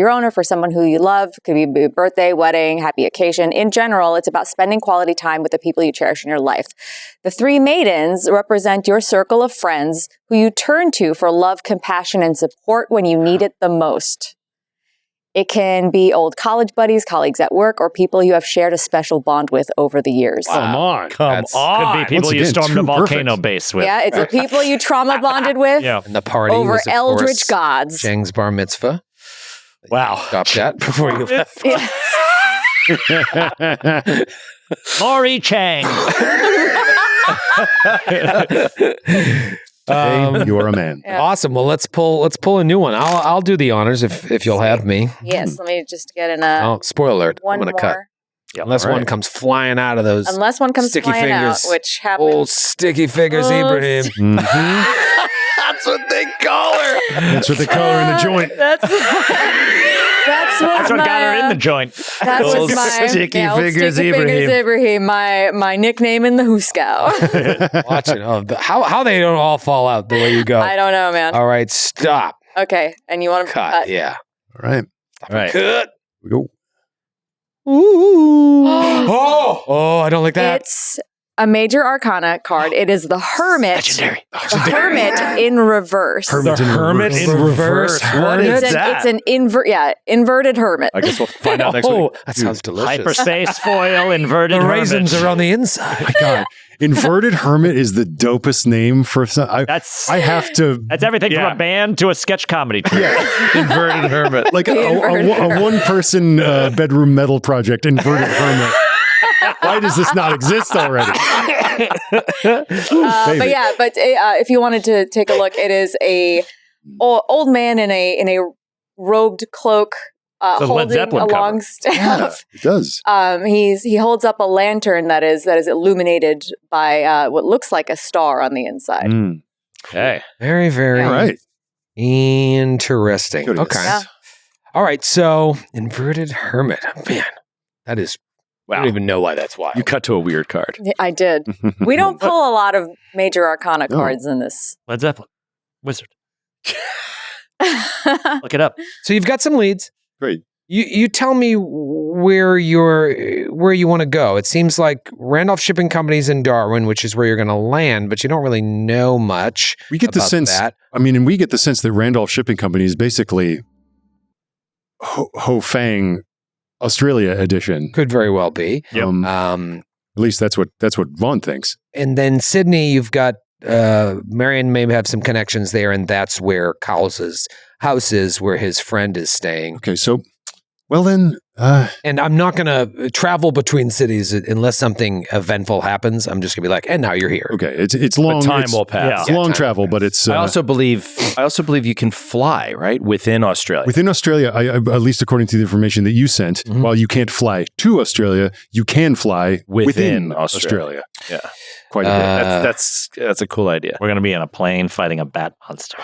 own or for someone who you love. It could be a birthday, wedding, happy occasion. In general, it's about spending quality time with the people you cherish in your life. The three maidens represent your circle of friends who you turn to for love, compassion, and support when you need it the most. It can be old college buddies, colleagues at work, or people you have shared a special bond with over the years. Come on. Come Could on. be people Once you again, stormed a too volcano perfect. Oh, base with. Yeah, it's the people you trauma bonded with Yeah. And the party over was, of eldritch course, gods. Cheng's bar mitzvah. Wow. Stop that before you left. Yeah. Laurie Chang. Hey, you're a man. Yeah. Awesome. Well, let's pull a new one. I'll do the honors if you'll have me. Yes, let me just get in a Oh, spoiler alert! one I'm more. gonna cut unless All one right. comes flying out of those Unless one comes sticky flying fingers. out, which happens. old sticky fingers, Oh, Ibrahim. Mhm. That's what they call her. That's what they call her in the joint. That's That's what got her in the joint. That Old was my sticky old fingers sticky Ibrahim. fingers Ibrahim, my nickname in the Huskow. Watch it. Oh, how they don't all fall out the way you go. I don't know, man. All right, stop. Okay, and you want to Cut. Yeah. All right. All right. Cut. We go. Oh, I don't like that. It's a major arcana card. It is the Hermit. Legendary. The Hermit in reverse. Hermit The in Hermit reverse. in reverse. What is It's that? an inverted hermit. I guess we'll find out next Oh, week. that sounds delicious. Hyperspace foil inverted The raisins hermit. are on the inside. My God. Inverted Hermit is the dopest name for some. That's I have to. that's everything Yeah. from a band to a sketch comedy troupe. Inverted hermit. Like Inverted a one-person bedroom metal project, Inverted Hermit. Why does this not exist already? But if you wanted to take a look, it is a old man in a robed cloak, It's a Led holding Zeppelin a cover. long staff. It does. He holds up a lantern that is illuminated by what looks like a star on the inside. Mm. Okay. Very, very All right. interesting. Good. Okay. Yeah. All right. So, inverted hermit. Man, that is. I Wow. don't even know why that's wild. You cut to a weird card. I did. We don't pull a lot of major arcana No. cards in this. Led Zeppelin. Wizard. Look it up. So you've got some leads. Great. You tell me where you want to go. It seems like Randolph Shipping Company's in Darwin, which is where you're going to land, but you don't really know much. We get the about sense. that. I mean, and we get the sense that Randolph Shipping Company is basically Ho Fang Australia edition. Could very well be. Yep. At least that's what Vaughn thinks. And then Sydney, you've got Marion may have some connections there, and that's where Cowles' house is, where his friend is staying. Okay, so well then, And I'm not going to travel between cities unless something eventful happens. I'm just going to be like, and now you're here. okay, it's long. But time it's, will pass. It's Yeah, long time travel, will but it's I also believe you can fly, right? Within Australia. within Australia. I, at least according to the information that you sent, Mhm. while you can't fly to Australia, you can fly within Australia. Yeah. Quite a bit. That's a cool idea. We're going to be in a plane fighting a bat monster.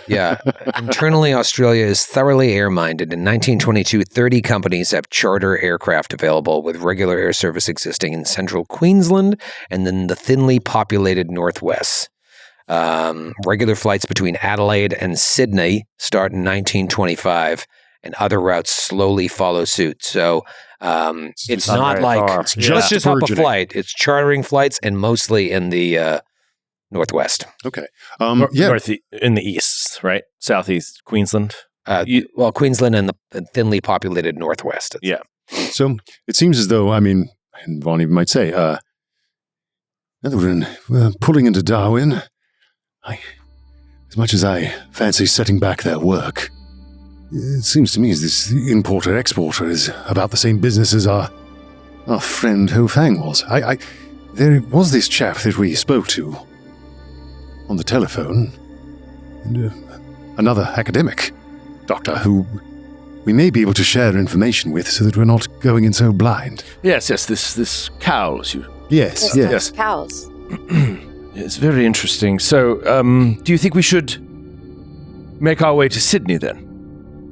Yeah. Internally, Australia is thoroughly air-minded. In 1922, 30 companies have charter aircraft available, with regular air service existing in central Queensland and then the thinly populated northwest. Regular flights between Adelaide and Sydney start in 1925, and other routes slowly follow suit. So it's not not very like far. let's Just just hop a burgeoning. flight. It's chartering flights, and mostly in the northwest. Okay. North in the east, right? Southeast Queensland. Queensland and the thinly populated northwest. Yeah. So it seems as though, I mean, and Vaughn even might say, other than pulling into Darwin, as much as I fancy setting back their work, it seems to me as this importer-exporter is about the same business as our friend Ho Fang was. There was this chap that we spoke to on the telephone, and another academic doctor who we may be able to share information with so that we're not going in so blind. Yes, this Cowls. Yes. Cows. It's very interesting. So, do you think we should make our way to Sydney then,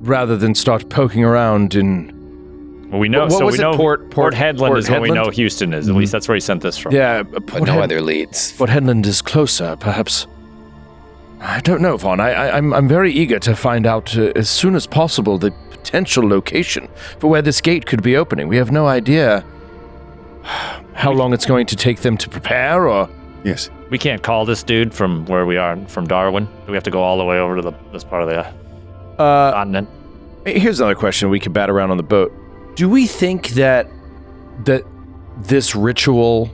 rather than start poking around in? Well, we know. What was we know it? Port Headland is where we Headland? know Houston is. At least that's where he sent this from. Yeah, But no other leads. Port Headland is closer, perhaps. I don't know, Vaughn. I'm very eager to find out as soon as possible the potential location for where this gate could be opening. We have no idea how long it's going to take them to prepare, or... Yes. We can't call this dude from where we are, from Darwin. Do we have to go all the way over to this part of the continent? Here's another question we could bat around on the boat. Do we think that this ritual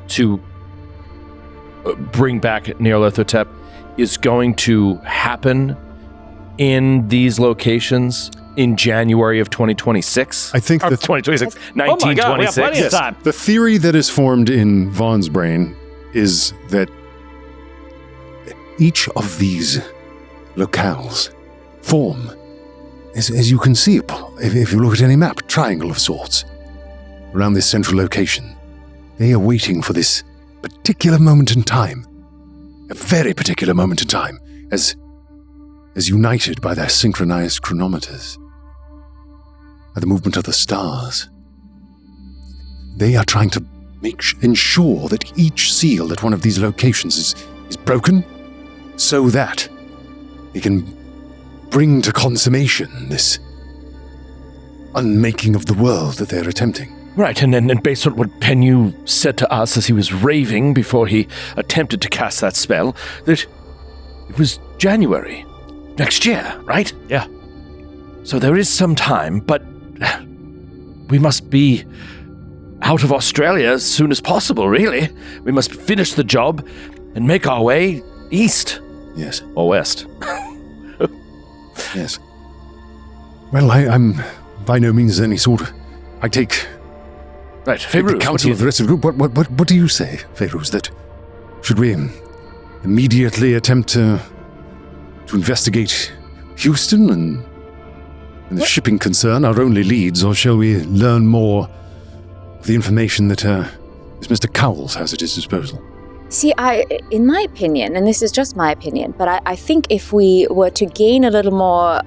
to bring back Nyarlathotep is going to happen in these locations in January of 2026? I think that 2026, Oh my God, we have 1926. plenty of time. the theory that is formed in Vaughn's brain is that each of these locales form, as you can see, if you look at any map, triangle of sorts, around this central location. They are waiting for this particular moment in time, a very particular moment in time, as united by their synchronized chronometers, by the movement of the stars. They are trying to ensure that each seal at one of these locations is broken, so that they can bring to consummation this unmaking of the world that they're attempting. Right, and based on what Penyu said to us as he was raving before he attempted to cast that spell, that it was January next year, right? Yeah. So there is some time, but we must be out of Australia as soon as possible, really. We must finish the job and make our way east. Yes. Or west. Yes. Well, I'm by no means any sort of... I take Right, the Fairuz, counsel of the rest of the group. What do you say, Fairuz? That should we immediately attempt to investigate Houston and the shipping concern, our only leads, or shall we learn more of the information that this Mr. Cowles has at his disposal? See, in my opinion, and this is just my opinion, but I think if we were to gain a little more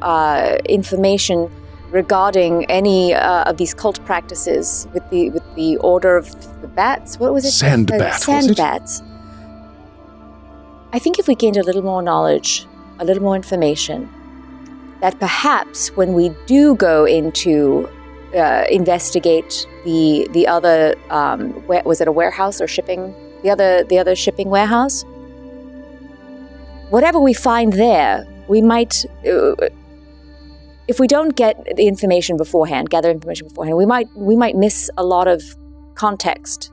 information regarding any of these cult practices with the Order of the Bats, what was it? Sand Bat, was Sand it? Bats. I think if we gained a little more knowledge, a little more information, that perhaps when we do go into investigate the other, was it a warehouse or shipping? The other shipping warehouse. Whatever we find there, we might, if we don't get the information beforehand, gather information beforehand, we might miss a lot of context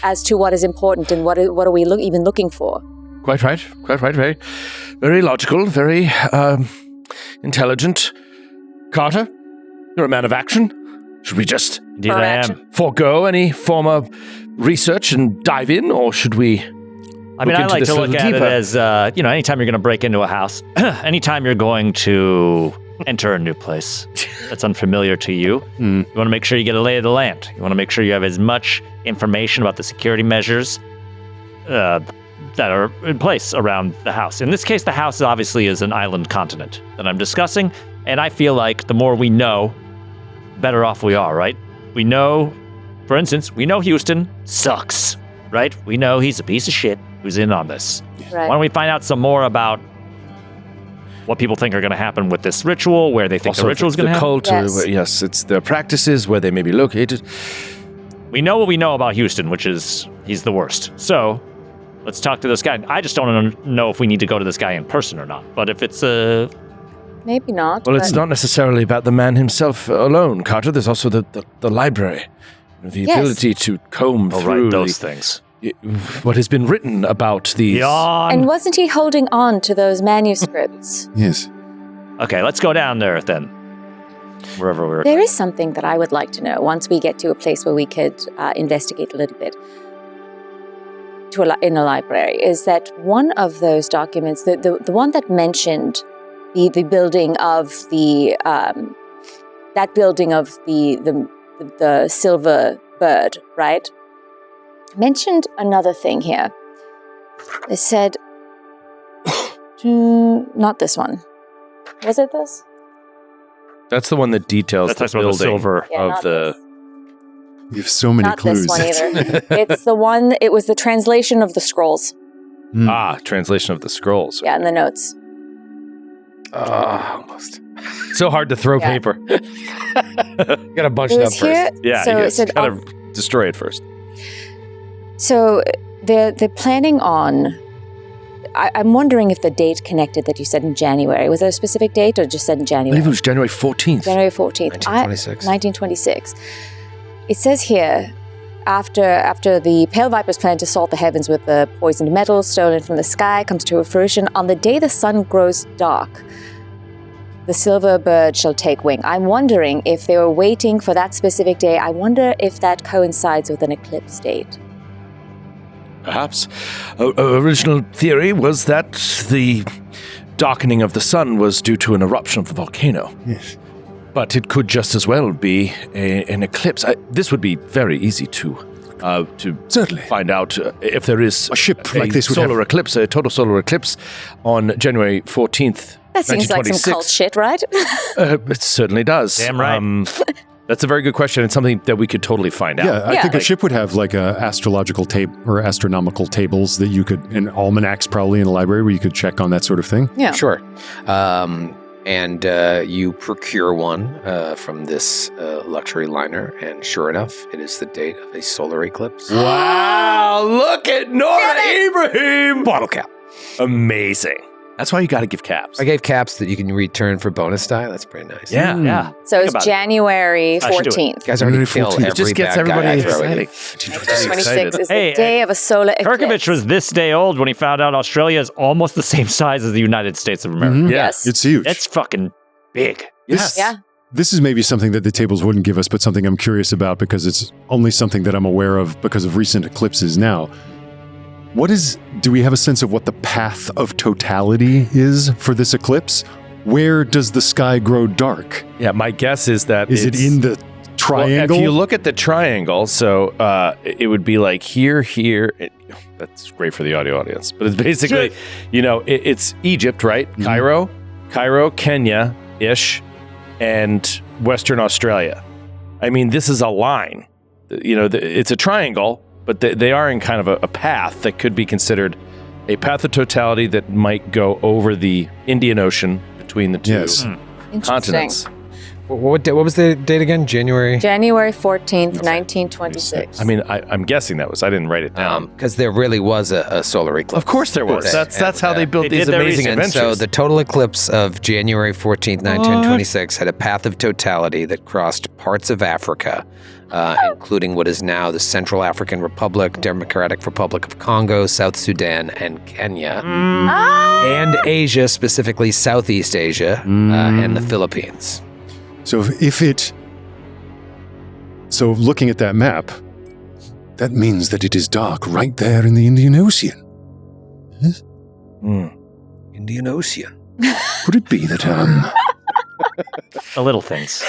as to what is important and what are we even looking for. Quite right. Very, very logical, very intelligent. Carter, you're a man of action. Should we just Indeed, I am. forego any form of research and dive in, or should we? I mean, I like to look at it as, anytime you're going to break into a house, anytime you're going to enter a new place that's unfamiliar to you, you want to make sure you get a lay of the land. You want to make sure you have as much information about the security measures that are in place around the house. In this case, the house obviously is an island continent that I'm discussing, and I feel like the more we know, the better off we are, right? We know, for instance, we know Houston sucks, right? We know he's a piece of shit who's in on this. Right. Why don't we find out some more about what people think are going to happen with this ritual, where they think Also, the ritual is going to happen? cult, Yes. it's their practices, where they may be located. We know what we know about Houston, which is he's the worst. So let's talk to this guy. I just don't know if we need to go to this guy in person or not. But if it's Maybe not. Well, it's but- not necessarily about the man himself alone, Carter. There's also the library, the Yes. ability to comb through those things. what has been written about these. Yawn. And wasn't he holding on to those manuscripts? Yes. Okay, let's go down there then. Wherever we're. There is something that I would like to know once we get to a place where we could investigate a little bit. In a library, is that one of those documents, the one that mentioned the building of that building of the silver bird, right? Mentioned another thing here. They said, not this one. Was it this? That's the one that details the building silver of the. You have so many Not clues. this one either. It's the one. It was the translation of the scrolls. Translation of the scrolls. Yeah, in the notes. Almost. So hard to throw paper. Got to bunch It it up was here. first. Yeah, So you it said, gotta destroy it first. So they're planning on. I'm wondering if the date connected that you said in January. Was there a specific date or just said in I January? believe it was January 14th. January 14th. 1926. 1926. It says here, after the Pale Viper's plan to salt the heavens with the poisoned metal stolen from the sky comes to fruition, on the day the sun grows dark, the silver bird shall take wing. I'm wondering if they were waiting for that specific day. I wonder if that coincides with an eclipse date. Perhaps. Original theory was that the darkening of the sun was due to an eruption of the volcano. Yes. But it could just as well be an eclipse. This would be very easy to Certainly. find out if there is A ship like this would solar have- eclipse, a total solar eclipse on January 14th. That seems like some cult shit, right? It certainly does. Damn right. That's a very good question and something that we could totally find out. Yeah, I Yeah. think a ship would have like a astrological tape or astronomical tables that you could, and almanacs probably in a library where you could check on that sort of thing. Yeah. Sure. And you procure one from this luxury liner, and sure enough, it is the date of a solar eclipse. Wow, look at Noura Ibrahim! Bottle cap. Amazing. That's why you got to give caps. I gave caps that you can return for bonus die. That's pretty nice. Yeah. Yeah. So Think it's about it. January I should do it. 14th. You guys already kill 14th. every It just gets bad guy everybody I throw at you. excited. 1926 is Hey, the day of a solar eclipse. Kerkovich was this day old when he found out Australia is almost the same size as the United States of America. Mhm. Yes. It's huge. That's fucking big. Yes. Yeah. This is maybe something that the tables wouldn't give us, but something I'm curious about because it's only something that I'm aware of because of recent eclipses now. Do we have a sense of what the path of totality is for this eclipse? Where does the sky grow dark? Yeah, my guess is that Is it in the triangle? Well, if you look at the triangle, so it would be like here. That's great for the audio audience, but it's basically, it's Egypt, right? Mhm. Cairo, Kenya-ish, and Western Australia. I mean, this is a line. It's a triangle, but they are in kind of a path that could be considered a path of totality that might go over the Indian Ocean between the two Yes. continents. What was the date again? January? January 14th, 1926. I mean, I'm guessing I didn't write it down. Because there really was a solar eclipse. Of course there was. Okay. That's how they built They these did their amazing research. And adventures. so the total eclipse of January 14th, 1926 had a path of totality that crossed parts of Africa, including what is now the Central African Republic, Democratic Republic of Congo, South Sudan, and Kenya, and Asia, specifically Southeast Asia, and the Philippines. So so looking at that map, that means that it is dark right there in the Indian Ocean. Yes? Indian Ocean. Could it be that, The little things.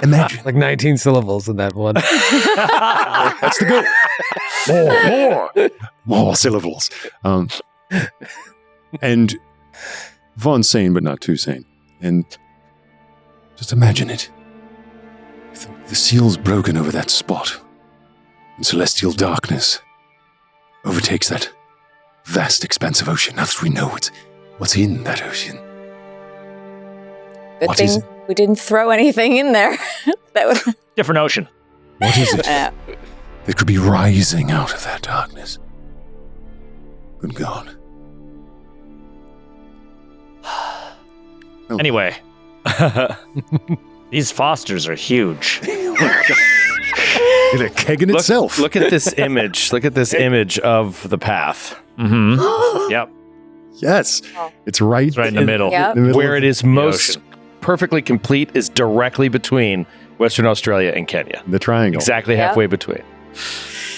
imagine, Like 19 syllables in that one. that's the goal. More syllables. And Vaughn's sane, but not too sane. And just imagine it. If the seal's broken over that spot, and celestial darkness overtakes that vast expanse of ocean. Now that we know what's in that ocean. Good What is thing we didn't throw anything in there. That would. Different ocean. What is it Yeah. that could be rising out of that darkness? Good God. Anyway, these Fosters are huge. It's a keg in itself. Look at this image. Look at this image of the path. Mm-hmm. Yep. Yes. It's right, It's right in the middle. Yep. the middle Where of it is most perfectly complete is directly between Western Australia and Kenya. the triangle. Exactly Yep. halfway between.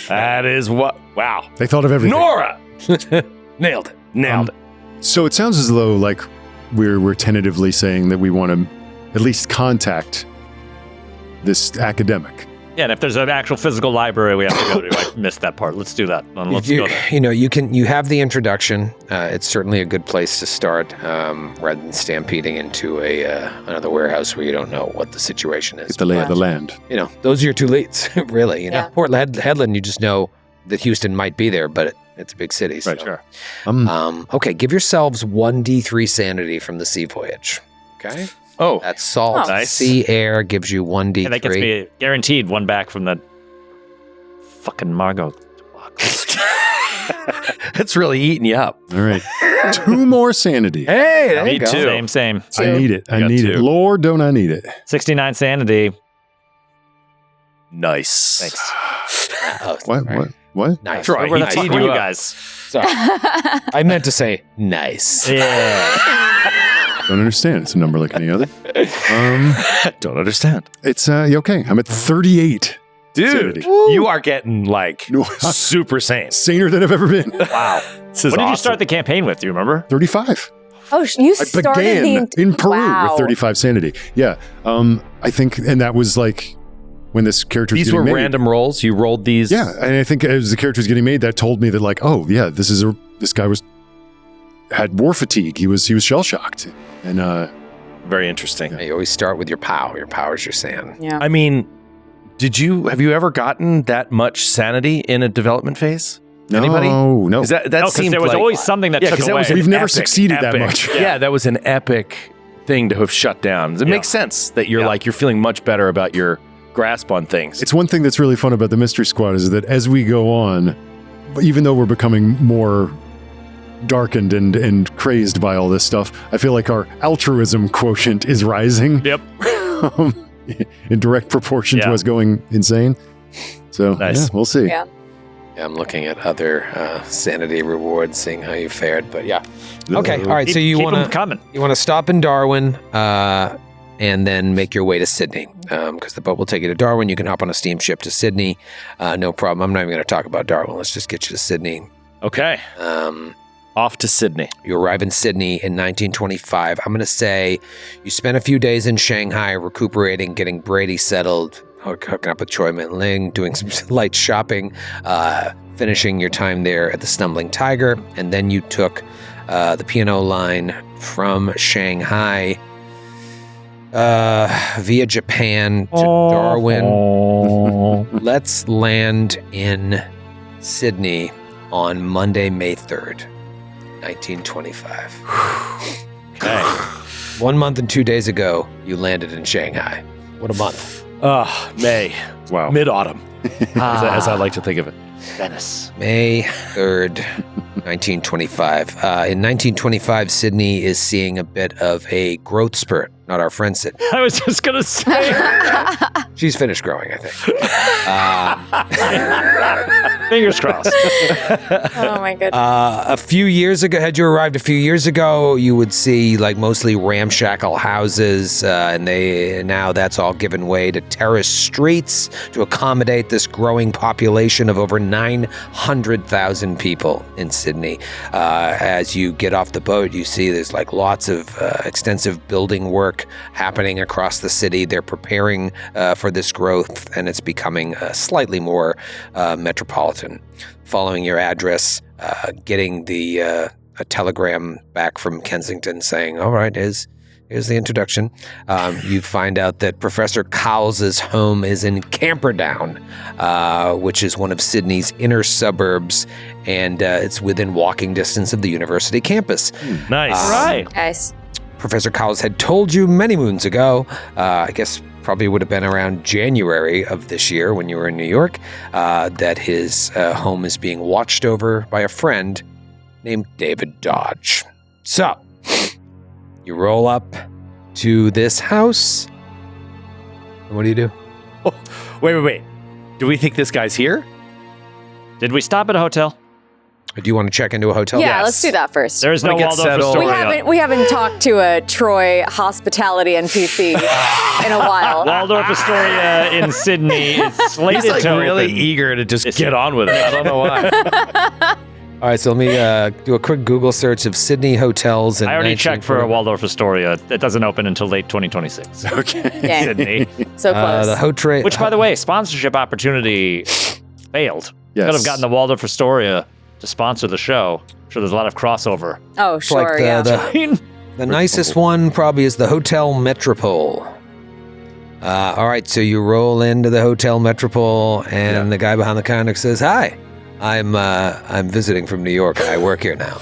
That is what. Wow. They thought of everything. Noura! Nailed it. Nailed it. So it sounds as though, like, we're tentatively saying that we want to at least contact this academic. Yeah, and if there's an actual physical library we have to go to, I missed that part. Let's do that. Let's go there. You have the introduction. It's certainly a good place to start, rather than stampeding into another warehouse where you don't know what the situation is. Get the lay of the land. Those are your two leads, really. Yeah. Portland, Headland, you just know that Houston might be there, but it's a big city. So. Right, Sure. Okay, give yourselves 1d3 sanity from the sea voyage. Okay? Oh, That's salt, Nice. sea, air gives you 1d3. And that gets me guaranteed one back from the fucking Margot. it's really eating you up. All right. 2 more sanity. Hey, there Me you go. too. Same. I need it. I got need it. 2. Lord, don't I need it. 69 sanity. Nice. Thanks. Oh, What? sorry. What? Nice. Troy, Where the he fuck teed were you you up. guys? Sorry. I meant to say nice. Yeah. Don't understand. It's a number like any other. Don't understand. It's okay. I'm at 38. Dude, Sanity. you are getting No, super sane. saner than I've ever been. Wow. This is What did you awesome. start the campaign with? Do you remember? 35. Oh, you I started began in Peru Wow. with 35 sanity. Yeah. I think, and that was like when this character was These getting were made. random rolls. You rolled these. Yeah, and I think as the character was getting made, that told me that like, oh yeah, this guy had war fatigue. He was shell shocked, and Very interesting. You always start with your POW. Your POW is your sand. Yeah. I mean, have you ever gotten that much sanity in a development phase? Anybody? No. 'Cause that No, because seemed there was like, always something that yeah, took 'cause that away. was an We've never epic, succeeded that epic- much. Yeah, that was an epic thing to have shut down. It makes sense that you're feeling much better about your grasp on things. It's one thing that's really fun about the Mystery Squad is that as we go on, even though we're becoming more darkened and crazed by all this stuff, I feel like our altruism quotient is rising. Yep. In direct proportion to Yeah. us going insane. So Nice. yeah, we'll see. Yeah. Yeah, I'm looking at other sanity rewards, seeing how you fared. But yeah. Okay. All right. So you Keep want them coming. to stop in Darwin, and then make your way to Sydney, because the boat will take you to Darwin. You can hop on a steamship to Sydney, no problem. I'm not even going to talk about Darwin. Let's just get you to Sydney. Okay. Off to Sydney. You arrive in Sydney in 1925. I'm going to say you spent a few days in Shanghai recuperating, getting Brady settled, hooking up with Choi Min Ling, doing some light shopping, finishing your time there at the Stumbling Tiger, and then you took the P&O line from Shanghai via Japan to Darwin. Let's land in Sydney on Monday, May 3rd, 1925. Okay. 1 month and 2 days ago, you landed in Shanghai. What a month. May. Wow. Mid-autumn, as I like to think of it. Venice. May 3rd, 1925. In 1925, Sydney is seeing a bit of a growth spurt. Not our friend Sydney. I was just going to say. She's finished growing, I think. Fingers crossed. Oh my goodness. A few years ago, had you arrived a few years ago, you would see like mostly ramshackle houses, and now that's all given way to terraced streets to accommodate this growing population of over 900,000 people in Sydney. As you get off the boat, you see there's like lots of extensive building work happening across the city. They're preparing for this growth, and it's becoming slightly more metropolitan. Following your address, getting a telegram back from Kensington saying, all right, here's the introduction. You find out that Professor Cowles's home is in Camperdown, which is one of Sydney's inner suburbs, and it's within walking distance of the university campus. Nice. Right. Nice. Professor Cowles had told you many moons ago, I guess probably would have been around January of this year when you were in New York, that his home is being watched over by a friend named David Dodge. So, you roll up to this house. And what do you do? Wait. Do we think this guy's here? Did we stop at a hotel? Or do you want to check into a hotel? Yeah, Yes. let's do that first. There's no Wanna get Waldorf settled? Astoria. We haven't talked to a Troy hospitality NPC in a while. Waldorf Astoria in Sydney is slated He's like to really open. eager to just get on with it. I don't know why. All right, so let me do a quick Google search of Sydney hotels. I already checked for a Waldorf Astoria. It doesn't open until late 2026. Okay. Dang. Sydney. So close. The Hotre- Which, by the way, sponsorship opportunity failed. Yes. Could have gotten the Waldorf Astoria to sponsor the show. I'm sure there's a lot of crossover. Oh, sure, like yeah. the nicest one probably is the Hotel Metropole. All right, so you roll into the Hotel Metropole, and the guy behind the counter says, "Hi, I'm visiting from New York. I work here now."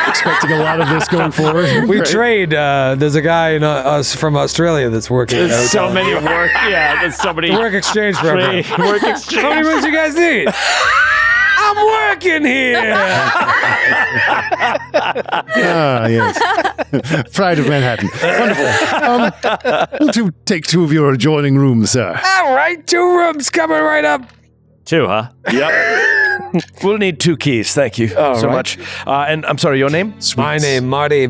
Expecting a lot of this going forward. We trade. There's a guy from Australia that's working. There's so many work. Yeah, there's so many work exchange program. work exchange. How many rooms you guys need? I'm working here. Yes. Pride of Manhattan. Wonderful. We'll take 2 of your adjoining rooms, sir. All right, 2 rooms coming right up. 2, huh? Yep. We'll need 2 keys. Thank you so much. And I'm sorry, your name? My name, Marty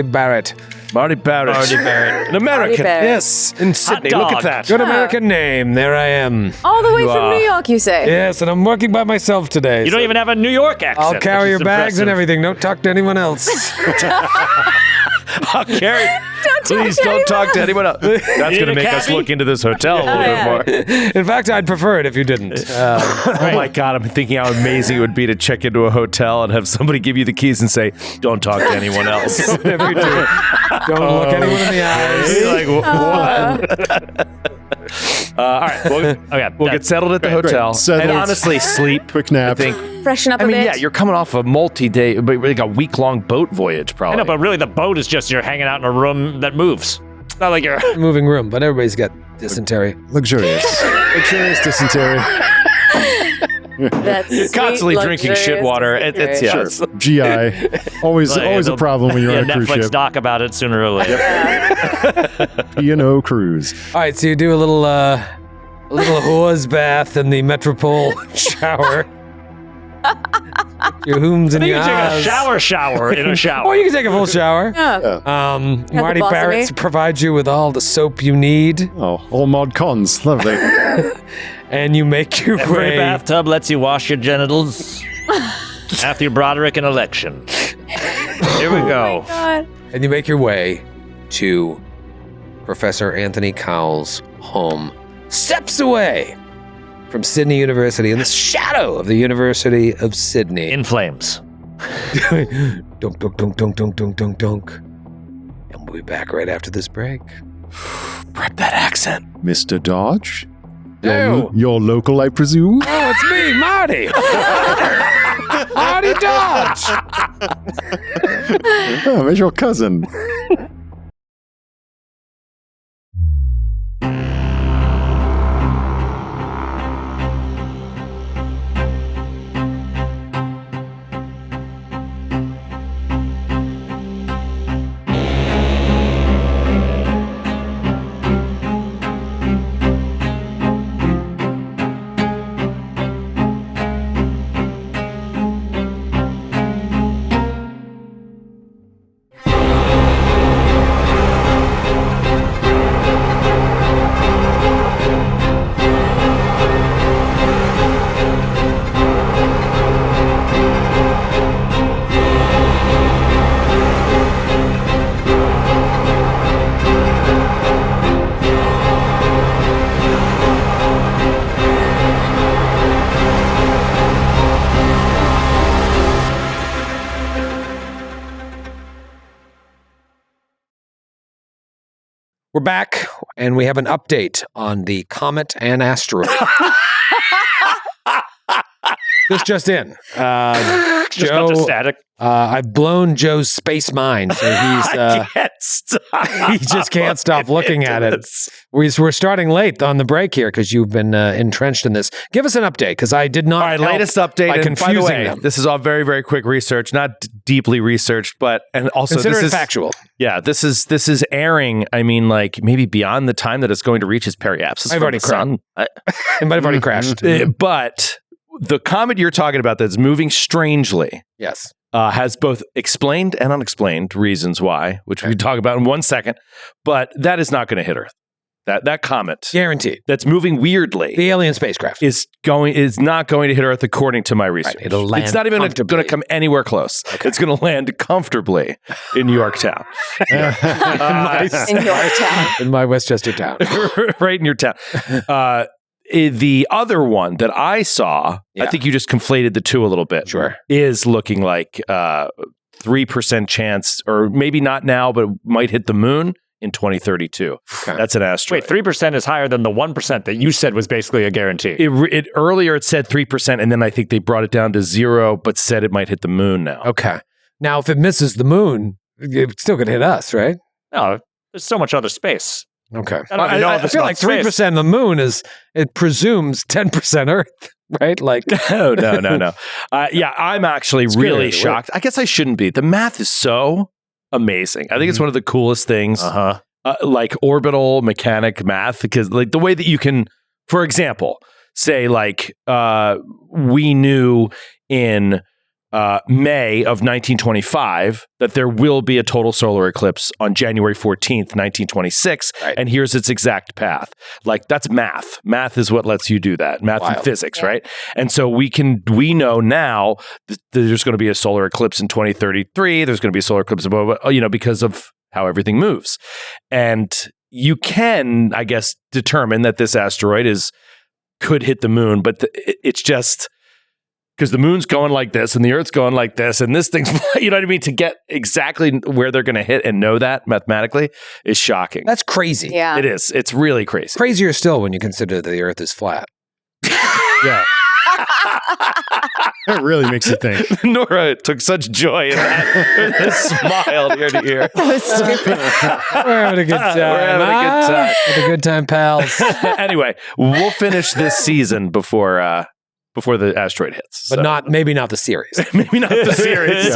Barrett. Marty Barrett. An American. Barrett. Yes, In Sydney. Look dog. at that. good American name. There I am. All the way You from are- New York, you say? Yes, and I'm working by myself today. You don't even have a New York accent. I'll carry which your is bags and impressive. everything. Don't talk to anyone else. I'll carry. Please don't talk to anyone else. That's going to a make us cabbie? look into this hotel a little bit more. In fact, I'd prefer it if you didn't. Oh my God, I'm thinking how amazing it would be to check into a hotel and have somebody give you the keys and say, don't talk to anyone else. Whatever you do, don't look anyone in the eyes. You're like, what? All right, we'll get settled at the hotel. Settled. And honestly, sleep. Quick nap. I think. Freshen up I a mean, bit. yeah, you're coming off a multi-day, like a week-long boat voyage, I probably. know, but really the boat is just you're hanging out in a room that moves. It's not like you're... Moving room, but everybody's got dysentery. Luxurious. Luxurious dysentery. That's You're constantly drinking shit water. It's Sure. it's- GI. Always a problem when you're Yeah, on a cruise Netflix ship. doc about it sooner or later. P&O cruise. All right, so you do a little horse bath in the Metropole shower. Your whooms I and think your you take a eyes. shower in a shower. Or you can take a full shower. Oh, Marty boss of Barrett me. provides you with all the soap you need, Oh, all mod cons. Lovely. and you make your Every way. bathtub lets you wash your genitals. Matthew Broderick in election. Here we go. God. And you make your way to Professor Anthony Cowell's home, steps away from Sydney University, in the shadow of the University of Sydney. In flames. Dunk, dunk, dunk, dunk, dunk, dunk, dunk, dunk. And we'll be back right after this break. Prep that accent. Mr. Dodge? No. Your local, I presume? Oh, it's me, Marty. Marty Dodge. Oh, it's your cousin. We're back, and we have an update on the comet and asteroid. This just in. Just got to Joe, static. I've blown Joe's space mind, so he's I can't stop. he just can't stop looking at it. We're starting late on the break here because you've been entrenched in this. Give us an update, because I did not. All right, help latest update. by And by the confusing way, them. this is all very, very quick research, not deeply researched, but and also Consider this it is factual. Yeah, this is airing. I mean, like maybe beyond the time that it's going to reach its periapsis. I've from already the sun. It might have already crashed. But the comet you're talking about that's moving strangely Yes. has both explained and unexplained reasons why, which we can talk about in 1 second. But that is not going to hit Earth. That comet Guaranteed. that's moving weirdly The alien spacecraft. is not going to hit Earth according to my research. Right, it'll land it's not even going to come anywhere close. Okay. It's going to land comfortably in Yorktown. In Yorktown. In my Westchester town. Right in your town. The other one that I saw, I think you just conflated the two a little bit. Sure. Is looking like 3% chance, or maybe not now, but might hit the moon in 2032. Okay. That's an asteroid. Wait, 3% is higher than the 1% that you said was basically a guarantee. Earlier it said 3%, and then I think they brought it down to 0, but said it might hit the moon now. Okay. Now, if it misses the moon, it's still going to hit us, right? No, there's so much other space. Okay. I feel like 3% of the moon it presumes 10% Earth, right? Like, no. I'm actually really shocked. I guess I shouldn't be. The math is so amazing. I think it's one of the coolest things, like orbital mechanic math, because like the way that you can, for example, say like we knew in May of 1925 that there will be a total solar eclipse on January 14th, 1926, and here's its exact path. Like that's math. Math is what lets you do that. Math and physics, right? And so we know now that there's going to be a solar eclipse in 2033. There's going to be a solar eclipse, because of how everything moves. And you can, I guess, determine that this asteroid could hit the moon, but it's just because the moon's going like this and the Earth's going like this and this thing's, you know what I mean? To get exactly where they're going to hit and know that mathematically is shocking. That's crazy. Yeah. It is. It's really crazy. Crazier still when you consider that the Earth is flat. Yeah. That really makes you think. Noura took such joy in that. Smiled ear to ear. We're having a good time. Having a good time, pals. Anyway, we'll finish this season before the asteroid hits. But maybe not the series. Maybe not the series.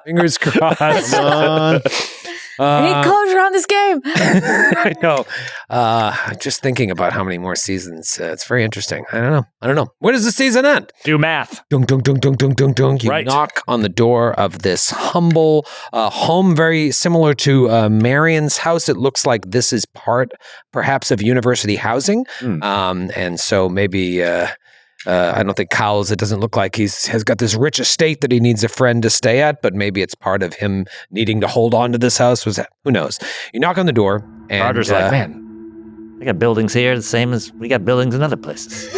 Fingers crossed. I need closure on this game. I know. Just thinking about how many more seasons. It's very interesting. I don't know. Where does the season end? Do math. Dunk, dunk, dunk, dunk, dunk, dunk, dunk. You knock on the door of this humble home, very similar to Marion's house. It looks like this is part, perhaps, of university housing. And so maybe... I don't think Cowles, it doesn't look like has got this rich estate that he needs a friend to stay at, but maybe it's part of him needing to hold on to this house. Who knows? You knock on the door, and Carter's like, man, we got buildings here the same as we got buildings in other places.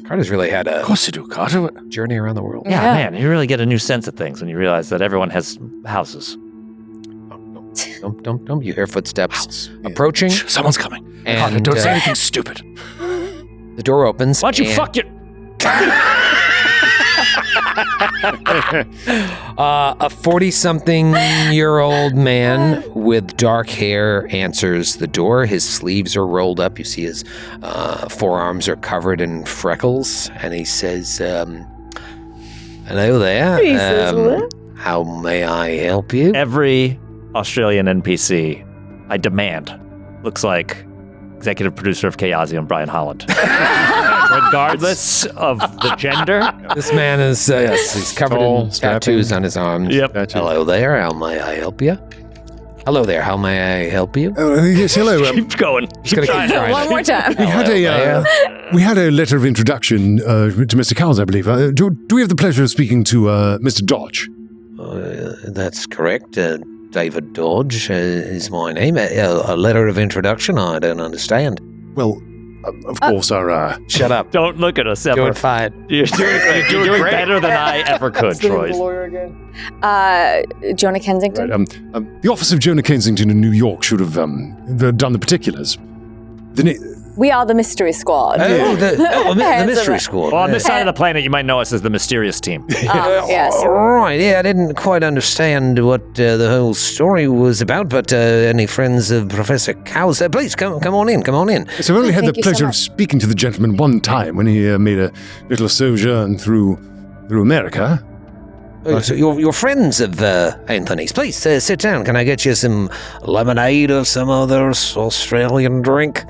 Carter's really had of course you do, Carter. Journey around the world. Yeah, man, you really get a new sense of things when you realize that everyone has houses. Don't. You hear footsteps approaching. Someone's coming. And Carter, don't say anything stupid. The door opens. Why don't you fuck your... A 40-something-year-old man with dark hair answers the door. His sleeves are rolled up. You see his forearms are covered in freckles. And he says, hello there. How may I help you? Every Australian NPC, I demand, looks like executive producer of Chaosium, Brian Holland. Regardless of the gender. This man is, he's covered in tattoos on his arms. Yep. Hello there, how may I help you? Hello there, how may I help you? Yes, hello. Keep going. Keep trying. One more time. We had a letter of introduction to Mr. Cowles, I believe. Do we have the pleasure of speaking to Mr. Dodge? That's correct. David Dodge is my name. A letter of introduction? I don't understand. Well, of course, our... Shut up. Don't look at us ever. Doing fine. You're doing better than I ever could, Troy. Jonah Kensington. Right, the office of Jonah Kensington in New York should have done the particulars. We are the Mystery Squad. The Mystery Squad. Well, on this side of the planet, you might know us as the Mysterious Team. Yes. Right, I didn't quite understand what the whole story was about, but any friends of Professor Cowles, please come on in. So I've only had the pleasure of speaking to the gentleman one time when he made a little sojourn through America. So you're friends of Anthony's. Please sit down. Can I get you some lemonade or some other Australian drink?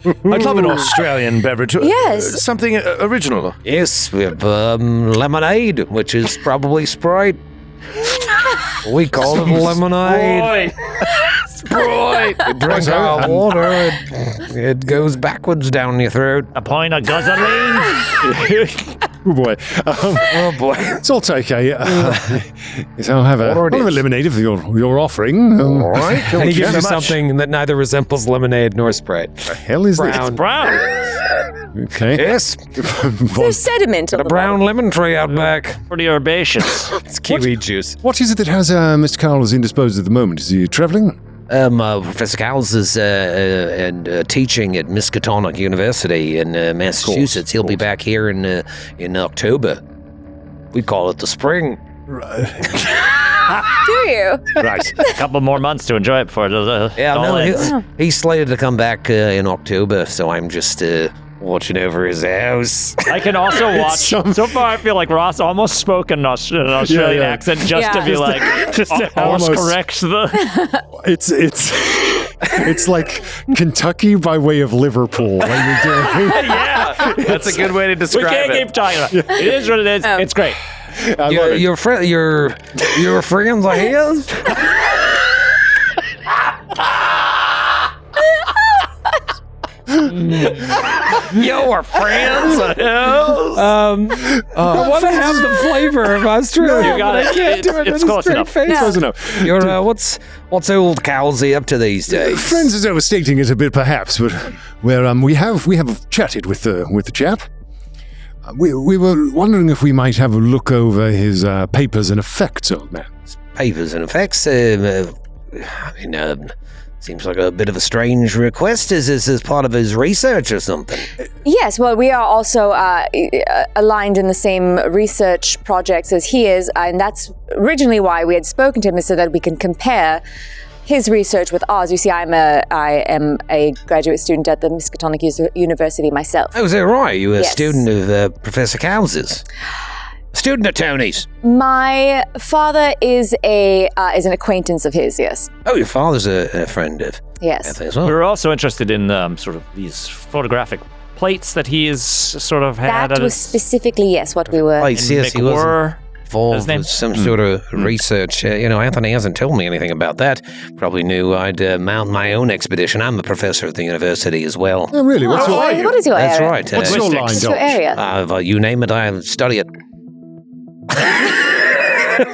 I'd love an Australian beverage. Yes. Something original. Yes, we have lemonade, which is probably Sprite. We call it lemonade. You drink our water, it goes backwards down your throat. A point of gasoline. Oh boy. Oh boy. It's all okay. Yes, I'll have a lemonade of your offering. All right. And he gives you so much. something that neither resembles lemonade nor Sprite. The hell is this? Brown. Brown. Okay. Yes. There's sediment on A the brown lemon tree out back. Pretty herbaceous. It's kiwi juice. What is it that has Mr. Cowles indisposed at the moment? Is he traveling? Professor Cowles is teaching at Miskatonic University in Massachusetts. He'll be back here in October. We call it the spring. Do you? Right. A couple more months to enjoy it before the He's slated to come back in October, so I'm just watching over his house. I can also watch. So far, I feel like Ross almost spoke in an Australian accent just to be like, almost correct the. It's like Kentucky by way of Liverpool. What you're doing. Yeah, that's a good way to We describe can't keep talking about it. It is what it is. It's great. I love it. Your friends are his? Your friends. I want to have the flavor of Australia. You got but it. I can't do it It's in a close straight enough. face. Close enough. You're, what's old Cowlesy up to these days? Friends is overstating it a bit, perhaps, but we have chatted with the chap. We were wondering if we might have a look over his papers and effects, old man. Papers and effects. Seems like a bit of a strange request. Is this as part of his research or something? Yes, well, we are also aligned in the same research projects as he is, and that's originally why we had spoken to him, is so that we can compare his research with ours. You see, I am a graduate student at the Miskatonic University myself. Oh, is that right? You were a Yes. student of Professor Cowles's? Student of Tony's? My father is an acquaintance of his, yes. Oh, your father's a friend of Yes. Anthony as well. We were also interested in sort of these photographic plates that he is sort of had. That was specifically, yes, what we were. Yes, yes, he was involved name? with some sort of research. Anthony hasn't told me anything about that. Probably knew I'd mount my own expedition. I'm a professor at the university as well. Oh, really? What is your That's area? right. What's your line, What's your Dodge? area? You name it, I study it.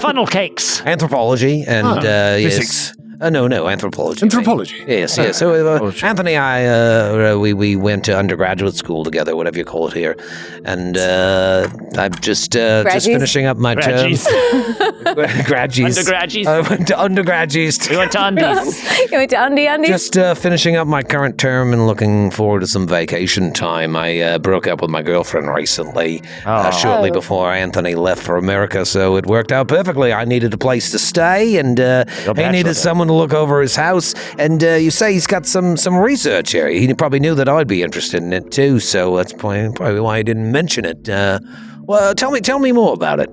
funnel cakes. Anthropology and physics. No, anthropology. Anthropology. Yes, yes. So Anthony and I, we went to undergraduate school together, whatever you call it here, and I'm just finishing up my term. Graduates. Undergraduates. I went to undergraduates. We went to undies. You went to Andy? Just finishing up my current term and looking forward to some vacation time. I broke up with my girlfriend recently, shortly before Anthony left for America, so it worked out perfectly. I needed a place to stay, and he needed someone to look over his house. And you say he's got some research here. He probably knew that I'd be interested in it too, so that's probably why he didn't mention it. Well, tell me more about it.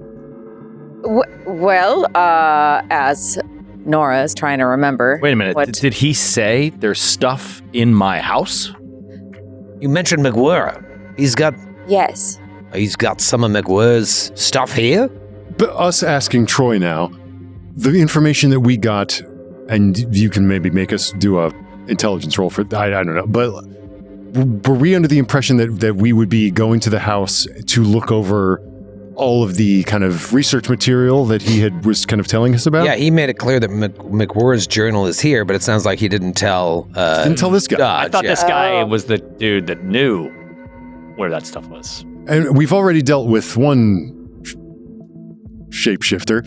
As Noura is trying to remember. Wait a minute. Did he say there's stuff in my house? You mentioned McWhirr. He's got some of McWhirr's stuff here? But us asking Troy now, the information that we got, and you can maybe make us do a intelligence roll for, I don't know, but were we under the impression that we would be going to the house to look over all of the kind of research material that he was kind of telling us about? Yeah, he made it clear that McWhirr's journal is here, but it sounds like he didn't tell... didn't tell this guy. Dodge, I thought this guy was the dude that knew where that stuff was. And we've already dealt with one shapeshifter.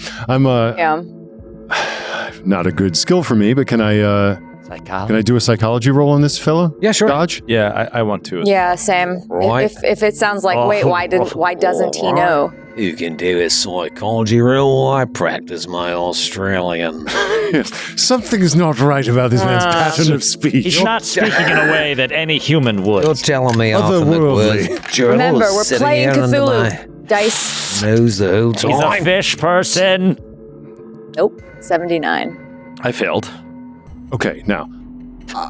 Not a good skill for me, but can I do a psychology roll on this fellow? Yeah, sure. Dodge? Yeah, I want to. Yeah, same. Right. If it sounds like, why doesn't he know? You can do a psychology roll. I practice my Australian. Yes. Something's not right about this man's pattern of speech. He's not speaking in a way that any human would. You're telling me off of McWhirr's journal Remember, is we're sitting playing here under my Cthulhu. Dice. nose the whole time. He's a fish person. Nope. 79. I failed. Okay, now,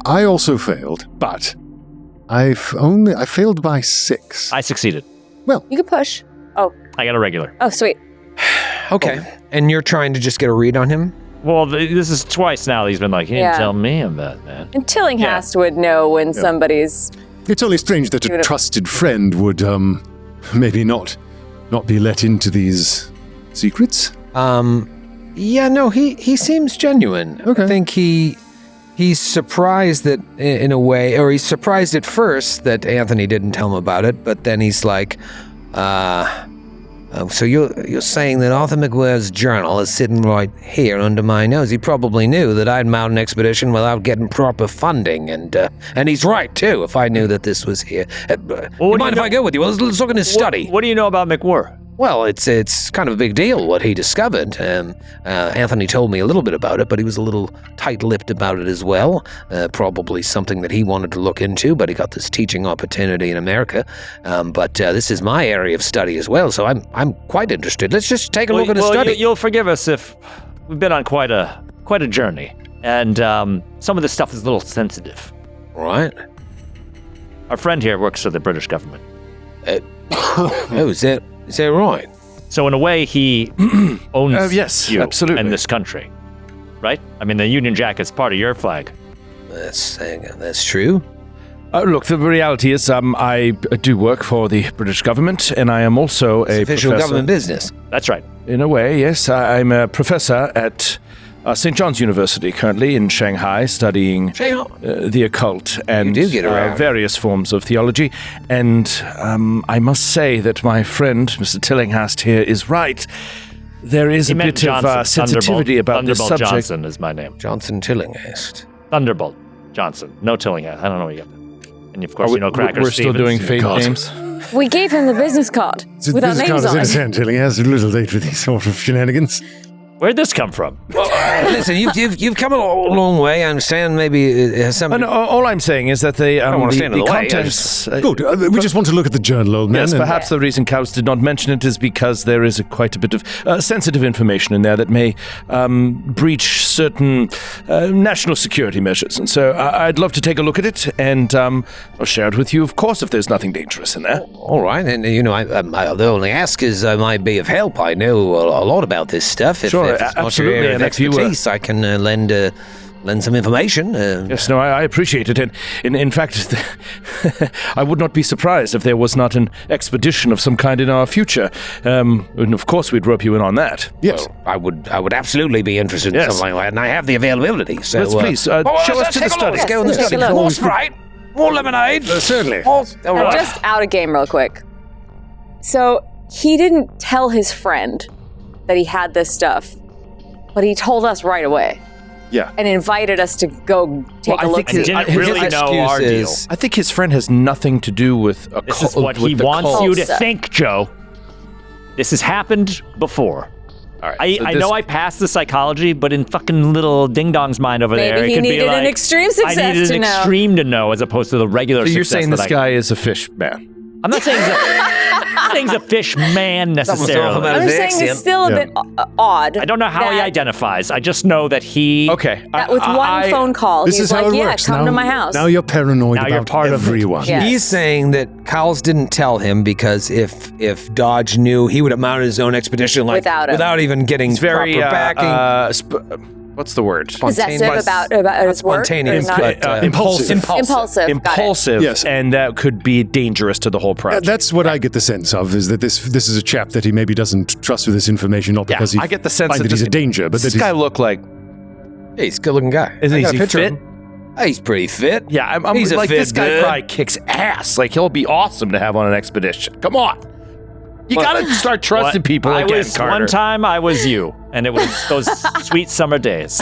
I also failed, but I failed by 6. I succeeded. You can push. Oh, I got a regular. sweet. Okay. And you're trying to just get a read on him? Well, this is twice now he's been like, he didn't tell me about that. And Tillinghast would know when somebody's... It's only strange that a trusted friend would, maybe not be let into these secrets. Yeah, no, he seems genuine. Okay. I think he's surprised that, in a way, or he's surprised at first that Anthony didn't tell him about it, but then he's like, so you're saying that Arthur McGuire's journal is sitting right here under my nose. He probably knew that I'd mount an expedition without getting proper funding, and he's right, too, if I knew that this was here. You mind if I go with you? Well, let's look in his study. What do you know about McWhirr? Well, it's kind of a big deal what he discovered. Anthony told me a little bit about it, but he was a little tight-lipped about it as well. Probably something that he wanted to look into, but he got this teaching opportunity in America. But this is my area of study as well, so I'm quite interested. Let's just take a look at his study. You'll forgive us if we've been on quite a journey, and some of this stuff is a little sensitive. Right. Our friend here works for the British government. Is that right? So in a way, he owns you absolutely. and this country, right? I mean, the Union Jack is part of your flag. That's true. Look, the reality is I do work for the British government, and I am also a official professor. Government business. That's right. In a way, yes. I'm a professor at St. John's University currently in Shanghai, studying the occult and various forms of theology. And I must say that my friend, Mr. Tillinghast here, is right. There is a bit of sensitivity about this subject. Johnson is my name. Johnson Tillinghast. Thunderbolt Johnson. No Tillinghast. I don't know what you got there. And of course, Cracker We're still doing fake names. We gave him the business card without names on it. He has a little late with these sort of shenanigans. Where'd this come from? Listen, you've come a long way. I understand maybe it has something... all I'm saying is that the contents... Good. We just want to look at the journal, old man. Yes, perhaps the reason Klaus did not mention it is because there is quite a bit of sensitive information in there that may breach certain national security measures. And so I'd love to take a look at it, and I'll share it with you, of course, if there's nothing dangerous in there. All right, and the only ask is I might be of help. I know a lot about this stuff. Sure, absolutely. And expertise, I can lend some information. Yes, no, I appreciate it. And in fact, I would not be surprised if there was not an expedition of some kind in our future. And of course, we'd rope you in on that. Yes, well, I would absolutely be interested in something like that, and I have the availability. So let's please show us to the study. Let's go in the study. More Sprite, more lemonade. Certainly. Just out of game real quick. So he didn't tell his friend that he had this stuff, but he told us right away. Yeah. And invited us to go take a look. And didn't really know our deal. I think his friend has nothing to do with a This is what he wants you to think, Joe. This has happened before. All right. I know I passed the psychology, but in fucking little Ding Dong's mind over there, Maybe it could be like... he needed an extreme success to know. I needed an extreme to know as opposed to the regular So you're success saying this guy is a fish man? I'm not saying he's a fish man necessarily. I'm just saying it's still a bit odd. I don't know how he identifies. I just know that he... Okay. That with one phone call, This he's is how like, it yeah, works. come to my house. Now you're paranoid Now you're about part of it. everyone. Yeah. He's saying that Cowles didn't tell him because if Dodge knew, he would have mounted his own expedition without even getting It's very proper backing. What's the word? Possessive about his work? Spontaneous, Or Impulsive. Impulsive. Impulsive, Yes. and that could be dangerous to the whole project. That's what I get the sense of, is that this is a chap that he maybe doesn't trust with this information, not because he I get the sense finds that he's a danger, but this that guy look like... Hey, he's a good-looking guy. Isn't I got he a picture fit? of him. Hey, he's pretty fit. Yeah, I'm He's a like, fit this guy dude. probably kicks ass. Like, he'll be awesome to have on an expedition. Come on. You gotta start trusting people again, Carter. One time I was you, and it was those sweet summer days.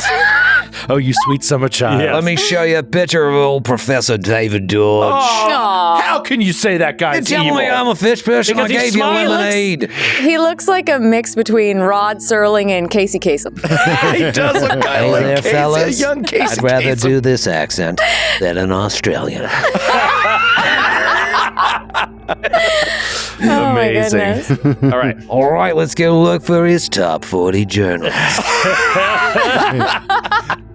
Oh, you sweet summer child. Yes. Let me show you a picture of old Professor David Dodge. Oh, how can you say that guy's You're telling evil? me I'm a fish person? Because I he's gave you smiling. lemonade. He looks like a mix between Rod Serling and Casey Kasem. He does look kind Hey of like there, Casey, fellas. a young Casey I'd rather Kasem. do this accent than an Australian. Oh my Amazing. goodness. All right. All right, let's go look for his top 40 journals.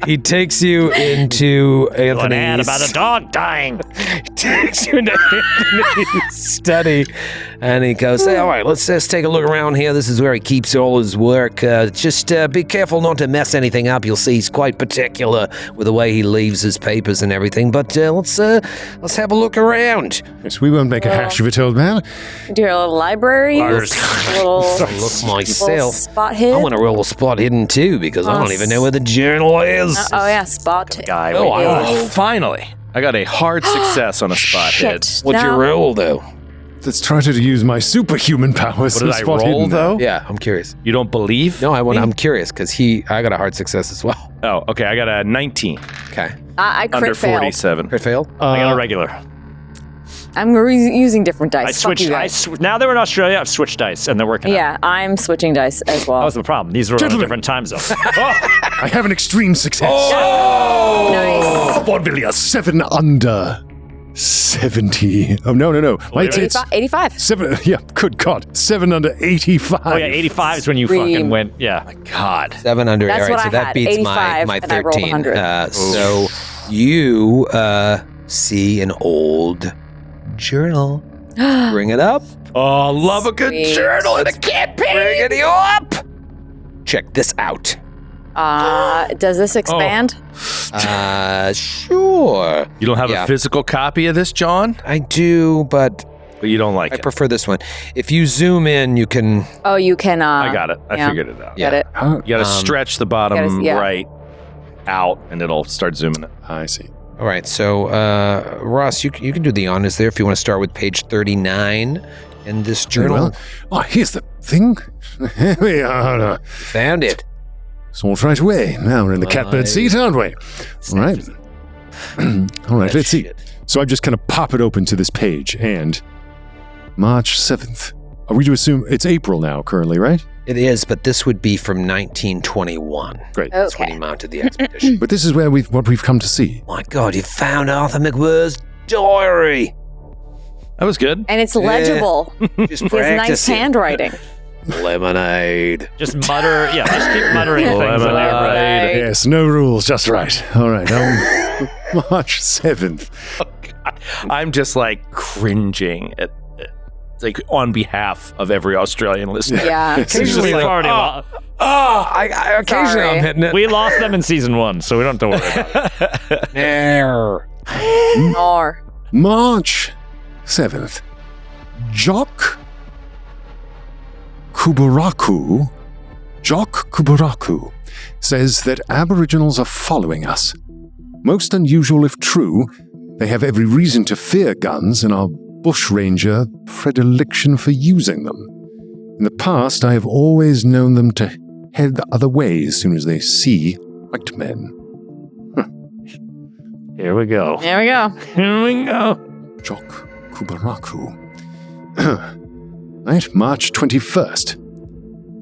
He takes you into An ad Anthony's. about a dog dying. Takes you into Anthony's study, and he goes, "All right, let's take a look around here. This is where he keeps all his work. Just be careful not to mess anything up. You'll see he's quite particular with the way he leaves his papers and everything. But let's have a look around. Yes, we won't make a hash of it, old man. Do a little library. Little Look myself. spot hid. I want to roll a spot hidden too because I don't even know where the journal is. Oh yeah, spot. Guy. Finally. I got a hard success on a spot hit. Shit. What's your roll though? Let's try to use my superhuman powers. What did I spot roll, hidden. though? Yeah, I'm curious. You don't believe? No, I'm curious because I got a hard success as well. Oh, okay. I got a 19. Okay. I Under crit failed. 47. Crit failed? I got a regular. I'm using different dice. I Fuck you switched. guys. Now they're in Australia. I've switched dice, and they're working. Yeah, I'm switching dice as well. That was the problem. These were on a Gentlemen. different time zone. I have an extreme success. Nice. 1 million. 7 under 70. Oh, no. Wait, it's 85. 7. Yeah, good God. 7 under 85. Oh yeah, 85 is when you fucking went. Yeah. God. 7 under. That's all right, what so I that had, beats 85, my and I rolled 13. 100. So you see an old journal. Bring it up. Oh, love a good Sweet. journal and a campaign. Bring it up. Check this out. Does this expand? Sure. You don't have Yeah. a physical copy of this, John? I do, but But you don't like I it. prefer this one. If you zoom in, you can. Oh, you can. I got it. I yeah. figured it out. Get it? Huh? You got to stretch the bottom gotta- yeah. right out, and it'll start zooming it. I see. All right, so Ross, you can do the honors there if you want to start with page 39 in this Very journal. well. Oh, here's the thing. Here we are. Found it. Solved right away. Now we're in the catbird seat, aren't we? All right. All right, let's see. So I just kind of pop it open to this page, and March 7th. Are we to assume it's April now, currently, right? It is, but this would be from 1921. Great. That's when he Okay. mounted the expedition. But this is where what we've come to see. My God, you found Arthur McWhirr's diary. That was good. And it's legible. Just He has nice practicing. handwriting. Lemonade. Just mutter. Yeah. Just keep muttering things in there. Right. Yes, no rules, just right. All right, March 7th. I'm just like cringing at like on behalf of every Australian listener. Yeah. Occasionally, We've like, already occasionally Sorry. I'm hitting it. we lost them in season 1, so we don't have to worry about it. Err. Or March 7th. Jock Kuburaku says that Aboriginals are following us. Most unusual if true, they have every reason to fear guns and our bushranger predilection for using them. In the past, I have always known them to head the other way as soon as they see white men. Here we go. there we go. Here we go. Jock Kuburaku. Right, March 21st.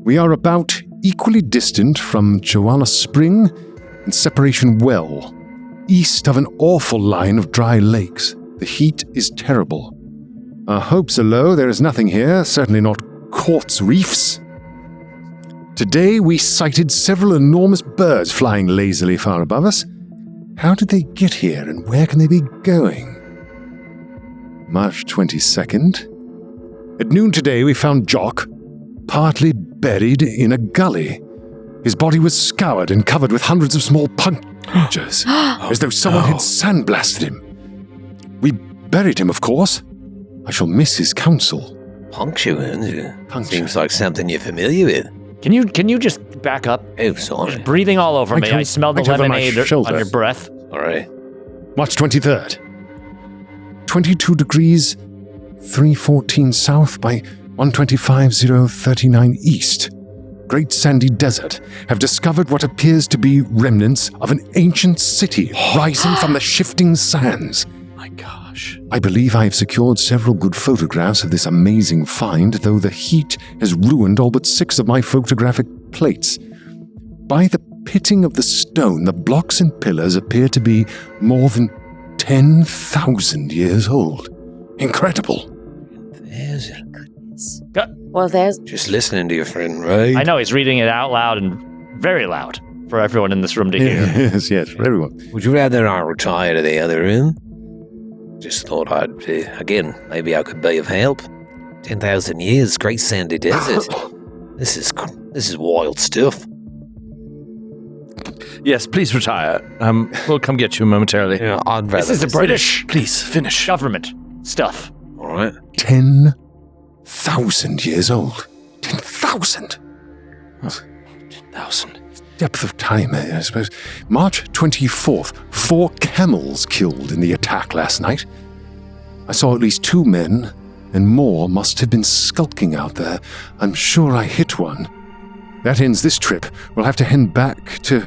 We are about equally distant from Joanna Spring and Separation Well, east of an awful line of dry lakes. The heat is terrible. Our hopes are low. There is nothing here, certainly not quartz reefs. Today we sighted several enormous birds flying lazily far above us. How did they get here and where can they be going? March 22nd. At noon today we found Jock, partly buried in a gully. His body was scoured and covered with hundreds of small punctures, as though someone had sandblasted him. We buried him, of course. I shall miss his counsel. Puncture. Puncture. Seems like something you're familiar with. Can you just back up? Oh, sorry. Breathing all over me. Thank you. I smell the Thank you over my lemonade shoulder. on your breath. All right. March 23rd. 22 degrees, 314 south by 125.039 east. Great sandy desert. Have discovered what appears to be remnants of an ancient city rising from the shifting sands. My gosh. I believe I have secured several good photographs of this amazing find, though the heat has ruined all but 6 of my photographic plates. By the pitting of the stone, the blocks and pillars appear to be more than 10,000 years old. Incredible. There's it. Well, there's Just listening to your friend, right? I know he's reading it out loud and very loud. for everyone in this room to hear. Yes, for everyone. Would you rather I retire to the other room? Just thought I'd, again, maybe I could be of help. 10,000 years, Great Sandy Desert. This is wild stuff. Yes, please retire. We'll come get you momentarily. Yeah, I'd rather. This is the British Please, finish. government stuff. All right. 10,000 years old. 10,000. 10,000. Depth of time, I suppose. March 24th, 4 camels killed in the attack last night. I saw at least 2 men, and more must have been skulking out there. I'm sure I hit one. That ends this trip. We'll have to head back to...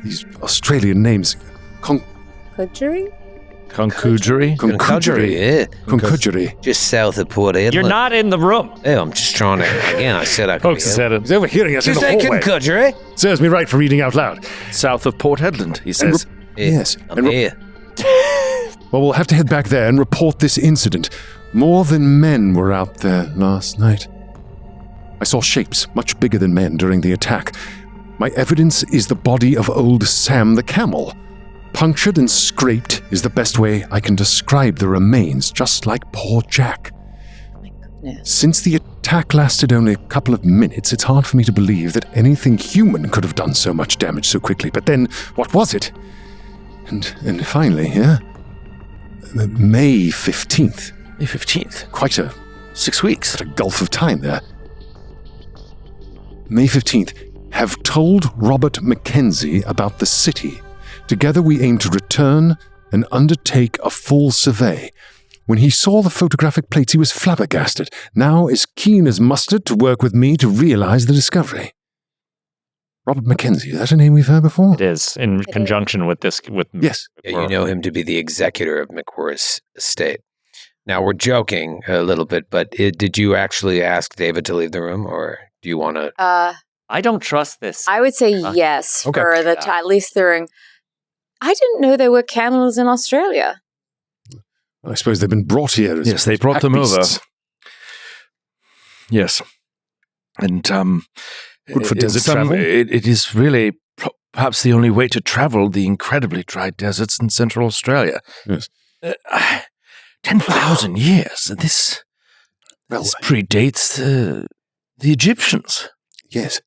these Australian names. Kudgery? Concudgery? Concudgery, yeah. Concudgery. Just south of Port Edward. You're not in the room. Yeah, I'm just trying to... Again, I said I could Folks be said it. He's overhearing us in Did the you say hallway. Concudgery? Serves me right for reading out loud. South of Port Hedland, he says. Yes. I'm here. Well, we'll have to head back there and report this incident. More than men were out there last night. I saw shapes much bigger than men during the attack. My evidence is the body of old Sam the camel. Punctured and scraped is the best way I can describe the remains, just like poor Jack. Since the attack lasted only a couple of minutes, it's hard for me to believe that anything human could have done so much damage so quickly. But then, what was it? And finally, May 15th. May 15th. Quite a 6 weeks. gulf of time there. May 15th. Have told Robert Mackenzie about the city. Together we aim to return and undertake a full survey. When he saw the photographic plates, he was flabbergasted, now as keen as mustard to work with me to realize the discovery. Robert Mackenzie, is that a name we've heard before? It is, in conjunction with this. Yes. Yeah, you know him to be the executor of McWhirr's estate. Now, we're joking a little bit, but did you actually ask David to leave the room, or do you want to... I don't trust this. I would say yes Okay. for the at least during... I didn't know there were camels in Australia. I suppose they've been brought here as Yes, they brought pack them beasts. over. Yes. And Good for desert travel. It is really perhaps the only way to travel the incredibly dry deserts in Central Australia. Yes. 10,000 years. This predates the Egyptians. Yes.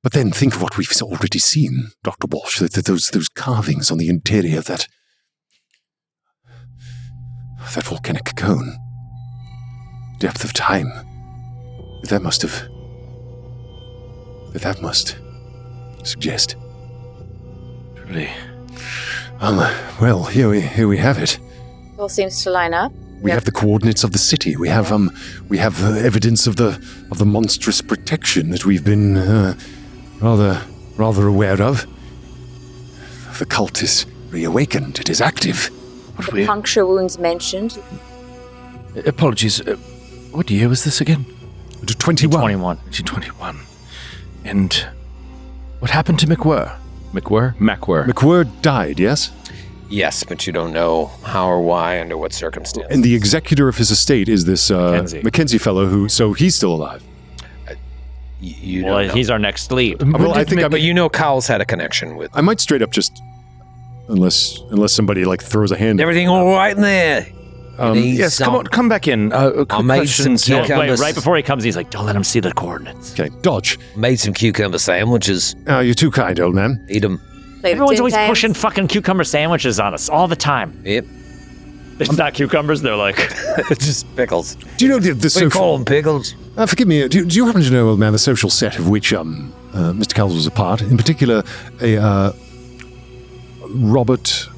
But then think of what we've already seen, Dr. Walsh, those carvings on the interior of that volcanic cone. Depth of time. That must suggest. Really? Well, here we have it. It all seems to line up. We have the coordinates of the city. We have evidence of the monstrous protection that we've been rather aware of. The cult is reawakened. It is active. The puncture wounds mentioned. Apologies. What year was this again? 21. 1921. And what happened to McWhirr? McWhirr? McWhirr died, yes? Yes, but you don't know how or why, under what circumstances. And the executor of his estate is this Mackenzie fellow so he's still alive. You don't know. He's our next lead. Well, I think But you know Kyle's had a connection with... I might straight up just... Unless somebody throws a hand. Everything all right in there? Yes, come back in. I made some cucumbers. Right before he comes, he's like, don't let him see the coordinates. Okay, dodge. Made some cucumber sandwiches. Oh, you're too kind, old man. Eat them. Everyone's always pushing fucking cucumber sandwiches on us all the time. Yep. It's not cucumbers, they're like... Just pickles. Do you know the We social... call them pickles. Forgive me, do you happen to know, old man, the social set of which Mr. Cowles was a part? In particular, a Robert...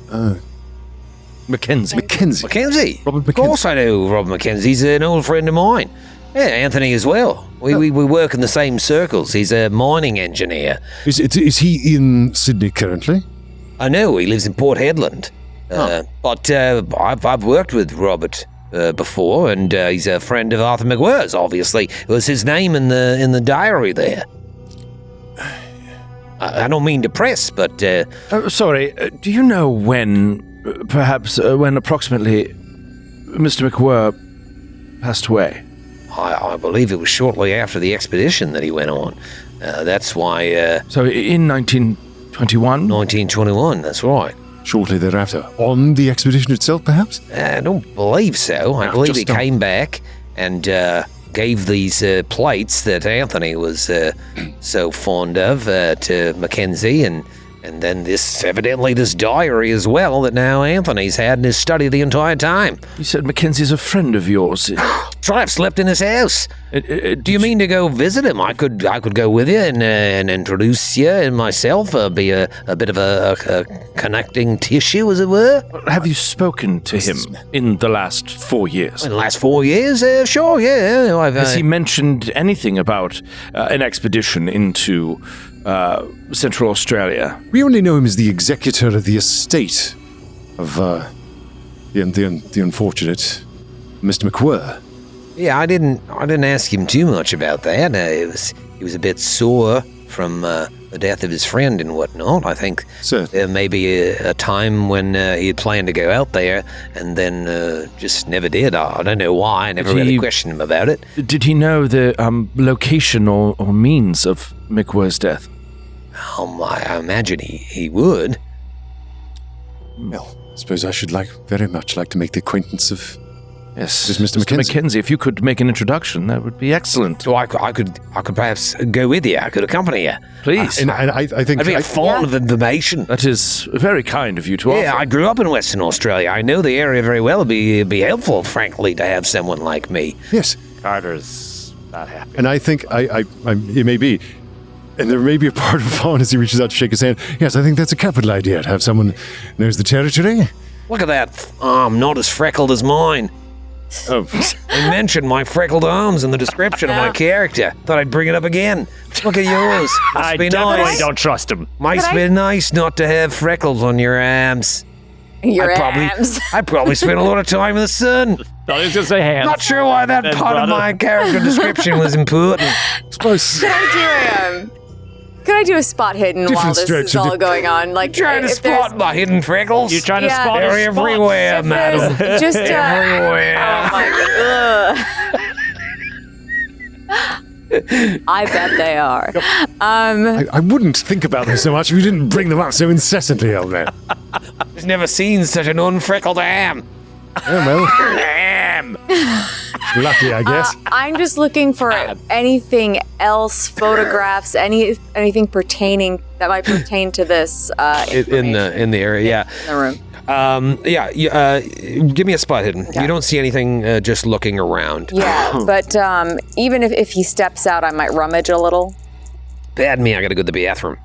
Mackenzie. Mackenzie. Mackenzie? Robert Of Mackenzie. course I know Robert Mackenzie. He's an old friend of mine. Yeah, Anthony as well. We work in the same circles. He's a mining engineer. Is he in Sydney currently? I know, he lives in Port Hedland. But I've worked with Robert before, and he's a friend of Arthur McWhirr's, obviously. It was his name in the diary there. I don't mean to press, but... Sorry, do you know when approximately Mr. McWhirr passed away? I believe it was shortly after the expedition that he went on. That's why... So in 1921? 1921, that's right. Shortly thereafter. On the expedition itself, perhaps? I don't believe so. I believe he came back and gave these plates that Anthony was so fond of to Mackenzie, and then this diary as well that now Anthony's had in his study the entire time. You said Mackenzie's a friend of yours. So I've slept in his house. Do you mean to go visit him? I could go with you and introduce you and myself, be a bit of a connecting tissue, as it were. Have you spoken to him in the last 4 years? In the last 4 years? Sure, yeah. Has he mentioned anything about an expedition into Central Australia? We only know him as the executor of the estate of the unfortunate Mr. McWhirr. Yeah, I didn't ask him too much about that. He was a bit sore from the death of his friend and whatnot. I think there may be a time when he had planned to go out there and then just never did. I don't know why. I never really questioned him about it. Did he know the location or means of McWhirr's death? I imagine he would. Well, I suppose I should very much like to make the acquaintance of Mr. Mackenzie. If you could make an introduction, that would be excellent. So I could perhaps go with you. I could accompany you. Please. And I think I'd be fond of information. That is very kind of you to offer. Yeah, I grew up in Western Australia. I know the area very well. It'd be helpful, frankly, to have someone like me. Yes. Carter's not happy. And I think it may be. And there may be a part of Vaughn as he reaches out to shake his hand. Yes, I think that's a capital idea, to have someone who knows the territory. Look at that arm, not as freckled as mine. Oh. I mentioned my freckled arms in the description of my character. Thought I'd bring it up again. Look at yours. I definitely don't trust him. Might be nice not to have freckles on your arms. I'd probably spend a lot of time in the sun. I was going to say hands. Not sure why that part of my character description was important. Could I do a spot hidden while this is all going on? Like, trying to spot my hidden freckles? You're trying to spot They're everywhere, madam. Just everywhere. Oh my god. I bet they are. I wouldn't think about them so much if you didn't bring them up so incessantly, old man. I've never seen such an unfreckled ham. Oh, well. Ham. Lucky, I guess. I'm just looking for anything else, photographs, anything that might pertain to this in the area. Yeah. In the room. Give me a spot hidden. Okay. You don't see anything just looking around. Yeah, but even if he steps out, I might rummage a little. Bad me, I gotta go to the bathroom.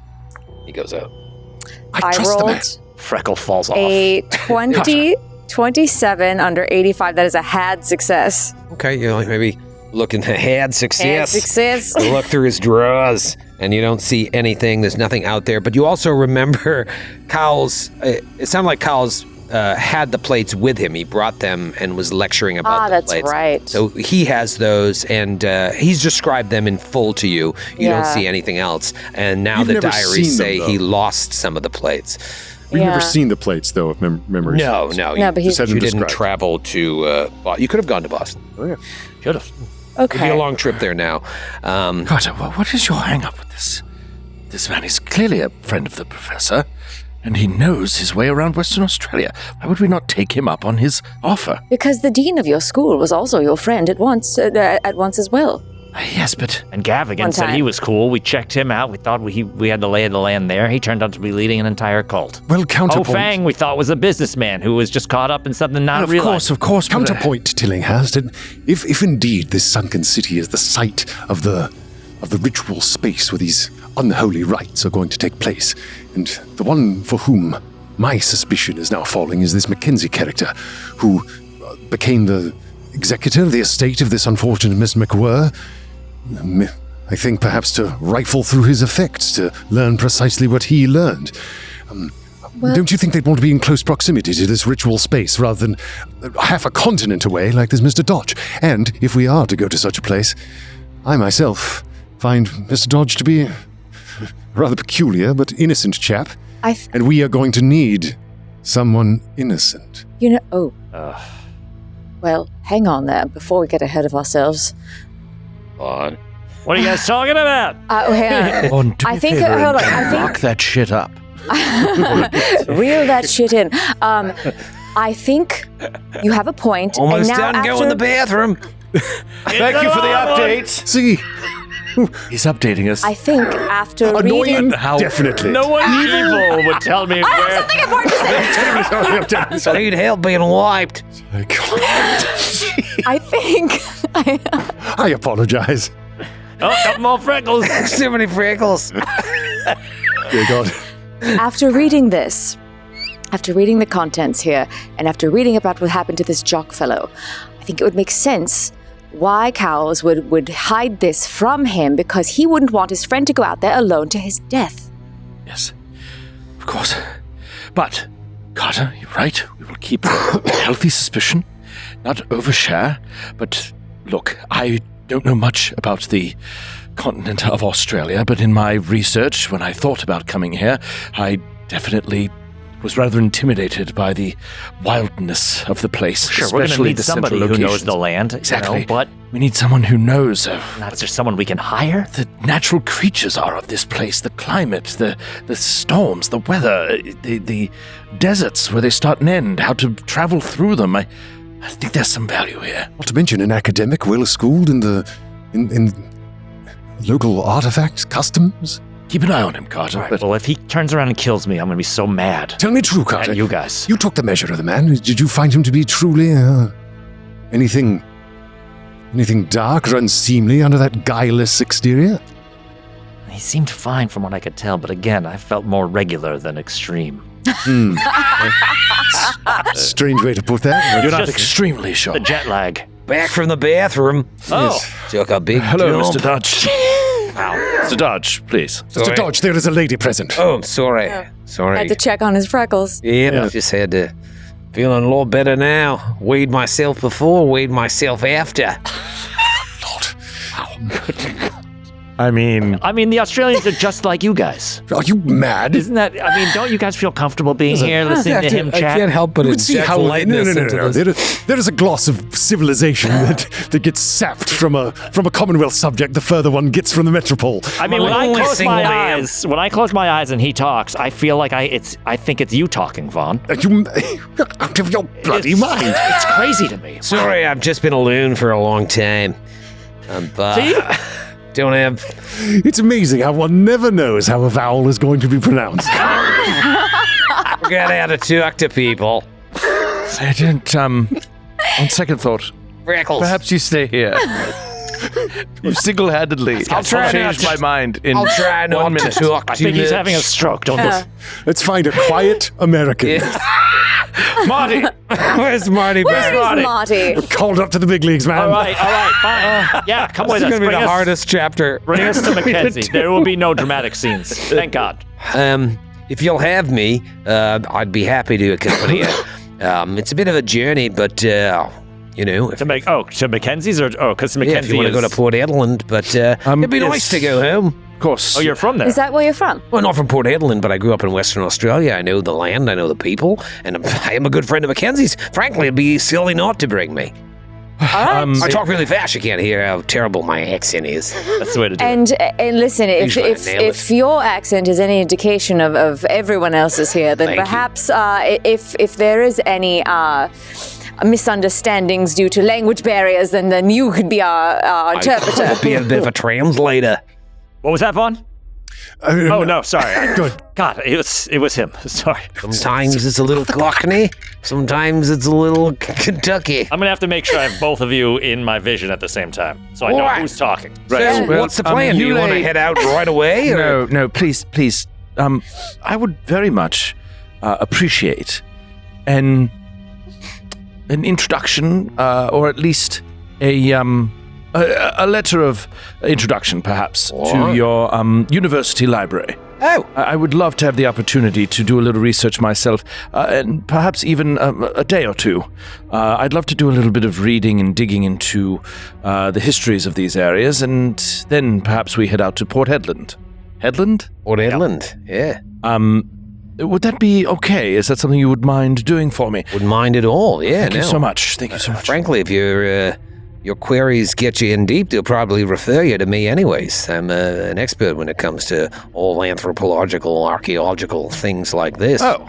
He goes out. I rolled freckle falls off. A 27 under 85. That is a had success. Okay, maybe look in the had success. Had success. You look through his drawers and you don't see anything. There's nothing out there. But you also remember Cowles. It sounded like Cowles had the plates with him. He brought them and was lecturing about the plates. That's right. So he has those, and he's described them in full to you. You don't see anything else. And now the diaries say he lost some of the plates. We've never seen the plates, though, of memories. No. But you didn't travel to Boston. You could have gone to Boston. Oh, yeah. Should have. Okay. It'd be a long trip there now. Carter, what is your hang-up with this? This man is clearly a friend of the professor, and he knows his way around Western Australia. Why would we not take him up on his offer? Because the dean of your school was also your friend at once as well. Yes, but... And Gavigan said he was cool. We checked him out. We thought we had the lay of the land there. He turned out to be leading an entire cult. Well, counterpoint... Fang we thought was a businessman who was just caught up in something not realized. Of course. Counterpoint, Tillinghast. If indeed this sunken city is the site of the ritual space where these unholy rites are going to take place, and the one for whom my suspicion is now falling is this Mackenzie character, who became the executor of the estate of this unfortunate Miss McWhirr, I think perhaps to rifle through his effects to learn precisely what he learned. Don't you think they'd want to be in close proximity to this ritual space rather than half a continent away like this Mr. Dodge? And if we are to go to such a place, I myself find Mr. Dodge to be a rather peculiar but innocent chap, and we are going to need someone innocent. Well, hang on there before we get ahead of ourselves. On. What are you guys talking about? Hang on. Do me I a think- favor hold on, and I think- lock that shit up. Reel that shit in. I think you have a point. Almost and now done going to the bathroom. Thank you for the update. See, He's updating us. I think after annoying. reading... Definitely. No one evil would tell me I have where. something important to say! I need help being wiped. I think... I apologize. Oh, couple more freckles. Too many freckles. Dear God. After reading this, after reading the contents here, and after reading about what happened to this jock fellow, I think it would make sense why Cowles would hide this from him, because he wouldn't want his friend to go out there alone to his death. Yes, of course. But, Carter, you're right. We will keep a healthy suspicion, not overshare. But look, I don't know much about the continent of Australia, but in my research, when I thought about coming here, I definitely was rather intimidated by the wildness of the place. Sure, we're going to especially need the somebody central who knows locations. the land. Exactly. But We need someone who knows not just someone we can hire. the natural creatures are of this place, the climate, the storms, the weather, the deserts where they start and end, how to travel through them. I think there's some value here. Not to mention an academic well-schooled in local artifacts, customs. Keep an eye on him, Carter. But Well, if he turns around and kills me, I'm going to be so mad Tell me true, Carter. at you guys. You took the measure of the man. Did you find him to be truly anything dark or unseemly under that guileless exterior? He seemed fine from what I could tell, but again, I felt more regular than extreme. Strange way to put that. you're not just extremely sure. The jet lag. Back from the bathroom. Oh, Took a big Hello, jump. Mr. Dodge. Mr. Dodge, please. Mr. Dodge, there is a lady present. Oh, I'm sorry. I Sorry. had to check on his freckles. Yeah, just had to. Feeling a lot better now. Weighed myself before, weighed myself after. I mean, the Australians are just like you guys. Are you mad? Isn't that, don't you guys feel comfortable being here listening to him I chat? can't help but You would see inject how lightness into this. There is a gloss of civilization that gets sapped from a Commonwealth subject the further one gets from the metropole. When I only close single my man. eyes, and he talks, I feel like I think it's you talking, Vaughn. Are you out of your bloody mind? It's crazy to me. Sorry, I've just been a loon for a long time. See? Don't have. It's amazing how one never knows how a vowel is going to be pronounced. Forget how to talk to people. Sergeant, on second thought, Freckles. perhaps you stay here. You single-handedly I'll try changed not my to- mind in I'll try 1 not to minute. talk I too think he's much. having a stroke, don't Yeah. Let's find a quiet American. Marty! Where's Marty Where back? is Marty? Called up to the big leagues, man. All right, fine. Yeah, come with This is us. going to be the hardest chapter. Bring us to Mackenzie. There will be no dramatic scenes. Thank God. If you'll have me, I'd be happy to accompany you. It's a bit of a journey, but if, To Mackenzie's or because yeah, if Mackenzie you want to go to is- Port Edland, but it'd be yes. nice to go home. Of course. Oh, you're from there. Is that where you're from? Well, not from Port Edland, but I grew up in Western Australia. I know the land, I know the people, and I am a good friend of Mackenzie's. Frankly, it'd be silly not to bring me. I talk really fast. You can't hear how terrible my accent is. That's the way to do it. And listen, Usually I nail if your accent is any indication of everyone else's here, then Thank you. perhaps if there is any misunderstandings due to language barriers, then you could be our interpreter. I'll be a bit of a translator. What was that, Vaughn? Oh no, sorry. Good. God, it was him. Sorry. Sometimes it's a little Cockney, sometimes it's a little Kentucky. I'm gonna have to make sure I have both of you in my vision at the same time, so I know What? who's talking. So, Well, what's the plan? Do you want to lay- head out right away? Or? No, please. I would very much appreciate an introduction, or at least a letter of introduction, perhaps, to What? your university library. Oh, I would love to have the opportunity to do a little research myself, and perhaps even a day or two. I'd love to do a little bit of reading and digging into the histories of these areas, and then perhaps we head out to Port Hedland. Hedland? Port Edland, yeah. would that be okay? Is that something you would mind doing for me? Wouldn't mind at all. Yeah, Thank you so much. Thank you so much. Frankly, if your queries get you in deep, they'll probably refer you to me anyways. I'm an expert when it comes to all anthropological, archaeological things like this. Well,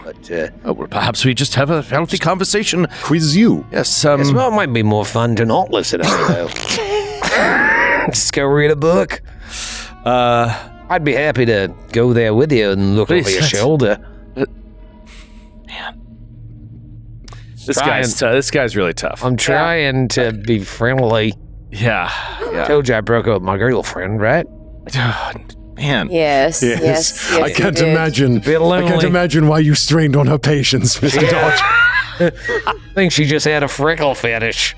perhaps we just have a healthy conversation. Quiz you. Yes, Yes, well, it might be more fun to not listen, I don't know. Just go read a book. I'd be happy to go there with you and look over your shoulder. This guy's really tough. I'm trying to be friendly. Yeah. Told you I broke up with my girlfriend, right? Man. Yes. I can't imagine. A bit lonely. I can't imagine why you strained on her patience, Mr. Dodge. I think she just had a freckle fetish.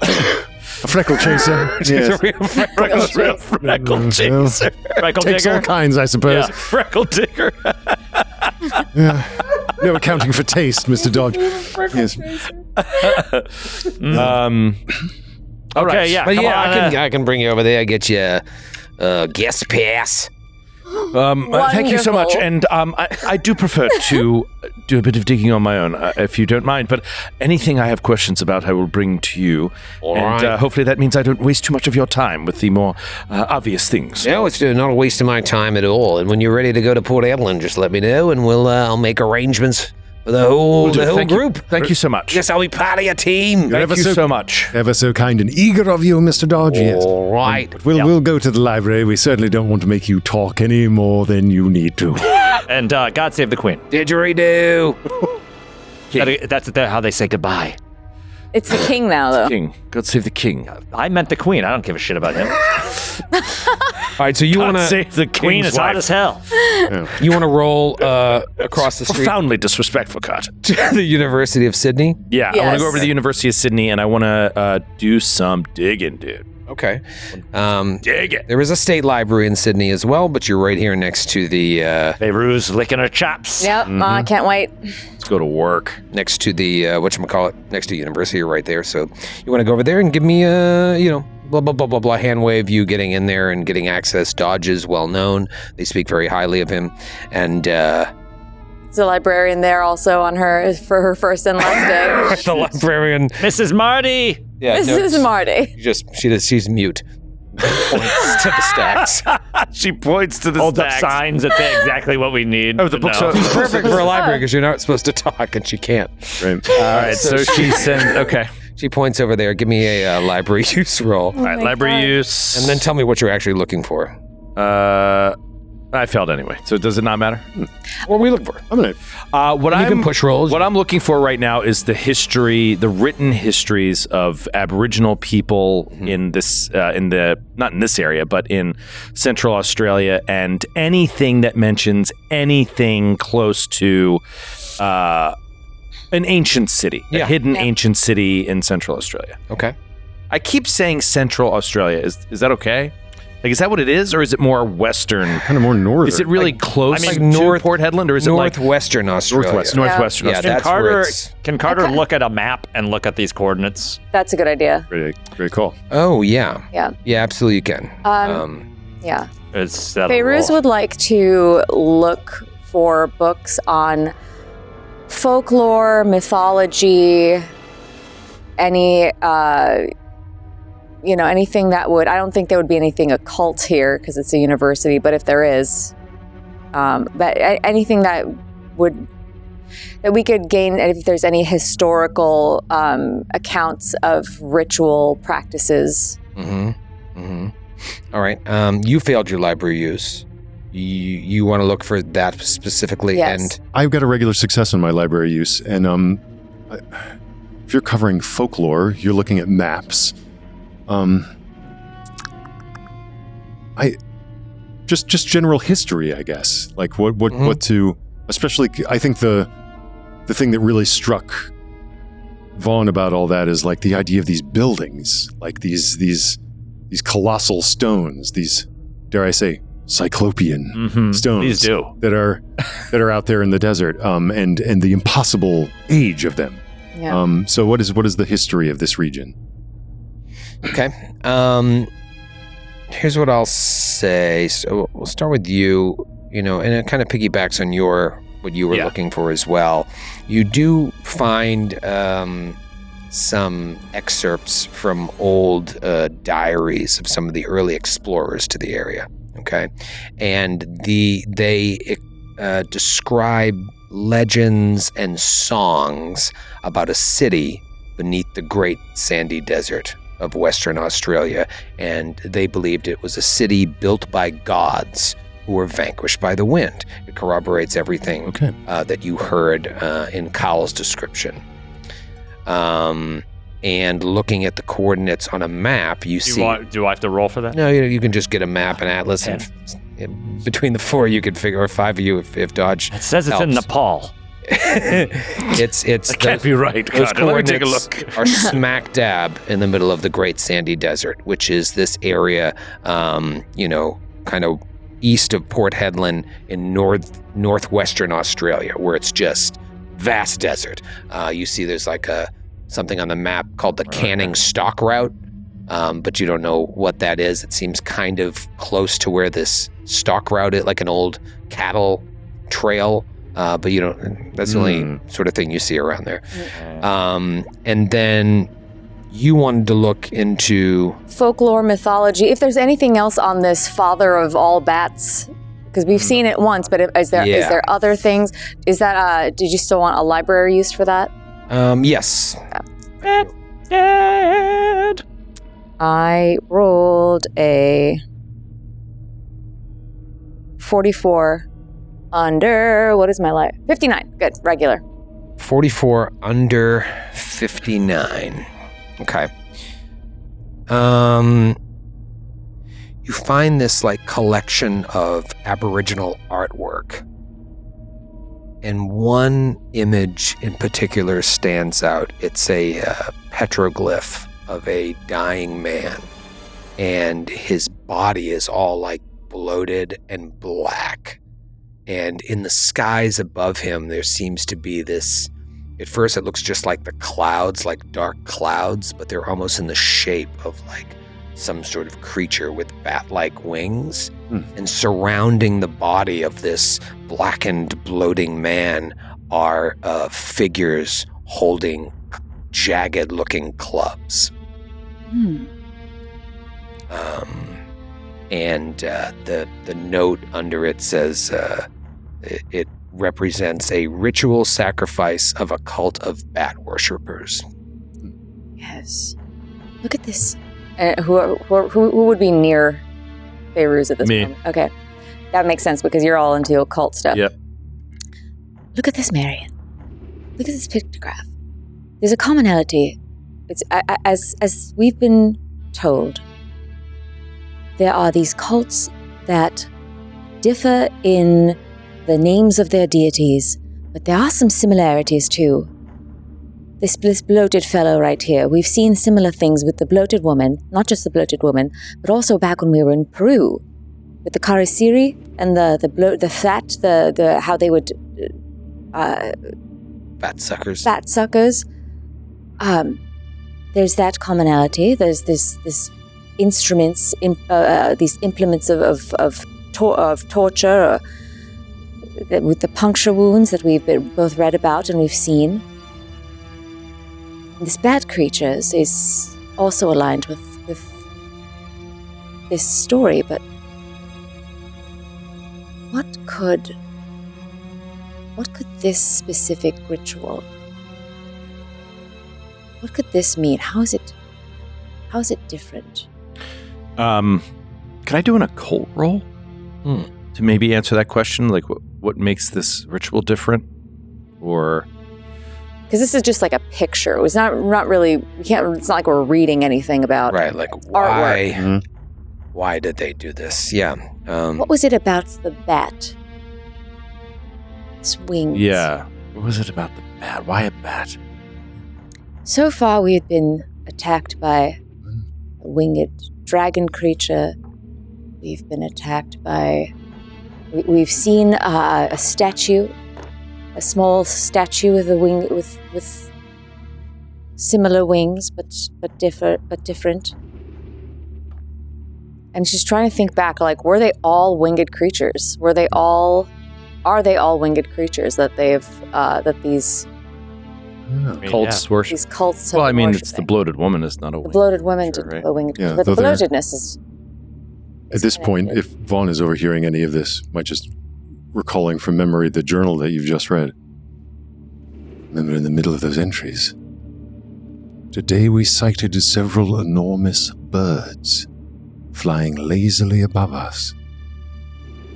A freckle chaser. She's a real freckle chaser. Freckle chaser. Freckle Takes digger. all kinds, I suppose. Yeah, freckle digger. No accounting for taste, Mr. Dodge. Yes. All right. Yeah, But come yeah, on, I can bring you over there, get you a guest pass. Thank you so much. And I do prefer to do a bit of digging on my own, if you don't mind. But anything I have questions about, I will bring to you. All and right. hopefully that means I don't waste too much of your time with the more obvious things. No, it's not a waste of my time at all. And when you're ready to go to Port Ellen, just let me know, and I'll make arrangements for the whole group. Thank you so much. Yes, I'll be part of your team. Thank you so much. Ever so kind and eager of you, Mr. Dodge. Yes. All right. But we'll go to the library. We certainly don't want to make you talk any more than you need to. And God save the queen. Didgeridoo. That's how they say goodbye. It's the king now, though. King. God save the king. I meant the queen. I don't give a shit about him. All right, so you want God to save the Queen king's is hot wife. as hell. roll across the street Profoundly disrespectful, Cut. to the University of Sydney? Yeah, I want to Yes. go over to the University of Sydney, and I want to do some digging, dude. Okay. Dig it. There is a state library in Sydney as well, but you're right here next to the Beirut's licking her chops. Yep, I can't wait. Let's go to work. next to the whatchamacallit, next to university. You're right there. So you want to go over there and give me blah blah blah blah blah hand wave you getting in there and getting access. Dodge is well known. They speak very highly of him. And There's a librarian there also for her first and last day. the librarian, Mrs. Marty. yeah, This is Marty. she's mute. Points to the stacks. She points to the Holds up stacks. signs that say exactly what we need. Oh, the to books know. are Perfect for a library because you're not supposed to talk and she can't. Right. All right, so she sends. Okay. She points over there. Give me a library use roll, All right, my library God. use. and then tell me what you're actually looking for. I failed anyway, so does it not matter? What are we looking for? I'm gonna. What You can push rolls. What I'm looking for right now is the history, the written histories of Aboriginal people in this, not in this area, but in Central Australia, and anything that mentions anything close to an ancient city, a Yeah. hidden Yeah. ancient city in Central Australia. Okay. I keep saying Central Australia. Is that okay? Like, is that what it is, or is it more Western? Kind of more northern. Is it really close like to north- Port Hedland, or is it like Northwestern Australia. Northwestern Yeah, Australia? that's where Carter, it's- can Carter Okay. look at a map and look at these coordinates? That's a good idea. Great, great call. Oh yeah. Yeah. Yeah, absolutely you can. Yeah. It's Fairuz would like to look for books on folklore, mythology, any anything that would, I don't think there would be anything occult here because it's a university, but if there is, but anything that we could gain, if there's any historical accounts of ritual practices. All right. You failed your library use. You want to look for that specifically, Yes. and I've got a regular success on my library use, and if you're covering folklore, you're looking at maps. I just general history, I guess. Like what to, especially. I think the thing that really struck Vaughn about all that is like the idea of these buildings, like these colossal stones, these, dare I say, cyclopean stones. Please do. that are out there in the desert, and the impossible age of them. Yeah. So what is the history of this region? okay. Here's what I'll say. So we'll start with you. And it kind of piggybacks on your what you were looking for as well. You do find some excerpts from old diaries of some of the early explorers to the area. Okay, and they describe legends and songs about a city beneath the great sandy desert of Western Australia, and they believed it was a city built by gods who were vanquished by the wind. It corroborates everything that you heard in Cowell's description. And looking at the coordinates on a map, you see... Do I have to roll for that? No, you can just get a map and atlas, and between the 4 you can figure, or 5 of you if Dodge It says it's helps. in Nepal. It's That can't be right. Those God, let me take a coordinates look. are smack dab in the middle of the Great Sandy Desert, which is this area, kind of east of Port Hedland in northwestern Australia, where it's just vast desert. You see there's like something on the map called the Canning Stock Route, but you don't know what that is. It seems kind of close to where this stock route is, like an old cattle trail, but you don't. That's the only sort of thing you see around there. And then you wanted to look into folklore, mythology. If there's anything else on this father of all bats, because we've seen it once, but is there other things? Is that did you still want a library use for that? Yes. I rolled a 44 under, what is my life? 59. Good, regular. 44 under 59. Okay. You find this like collection of Aboriginal artwork. And one image in particular stands out. It's a petroglyph of a dying man. And his body is all like bloated and black. And in the skies above him, there seems to be this, at first it looks just like the clouds, like dark clouds, but they're almost in the shape of like some sort of creature with bat-like wings. And surrounding the body of this blackened, bloating man are figures holding jagged-looking clubs. And the note under it says it represents a ritual sacrifice of a cult of bat worshippers. Yes. Look at this. Who would be near Beirut at this Me. moment? Okay. That makes sense because you're all into occult stuff. Yep. Look at this, Marion. Look at this pictograph. There's a commonality. It's as we've been told, there are these cults that differ in the names of their deities, but there are some similarities too. This bloated fellow right here, we've seen similar things with the bloated woman, not just the bloated woman, but also back when we were in Peru, with the Karasiri and the fat, how they would Bat suckers. fat suckers. There's that commonality. There's this instruments, these implements of torture, with the puncture wounds that we've both read about and we've seen. This bat creatures is also aligned with this story, but what could this specific ritual, what could this mean? How is it different? Can I do an occult roll to maybe answer that question? Like, what makes this ritual different? Or Because this is just like a picture. It was not really. We can't. It's not like we're reading anything about Right, like artwork. why did they do this? Yeah. What was it about the bat? Its wings. yeah, what was it about the bat? Why a bat? So far, we had been attacked by a winged dragon creature. We've been attacked by. We've seen a statue, a small statue with a wing with similar wings, but different. And she's trying to think back, like, were they all winged creatures? Were they all are they all winged creatures that they've that these cults worship? These cults. Well, I mean, it's the bloated woman is not a winged. The bloated woman creature, right? a winged, Yeah, but the though they're- bloatedness is. At this point, if Vaughn is overhearing any of this, might just recalling from memory the journal that you've just read. Remember in the middle of those entries. Today we sighted several enormous birds flying lazily above us.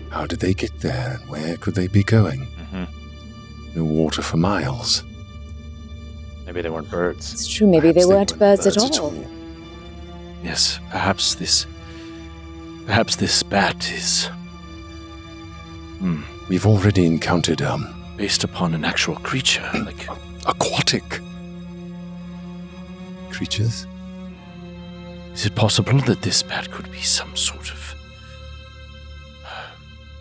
How did they get there and where could they be going? No water for miles. Maybe they weren't birds. It's true. Maybe Perhaps they weren't birds at all. Yes, perhaps this bat is We've already encountered based upon an actual creature, like aquatic creatures. Is it possible that this bat could be some sort of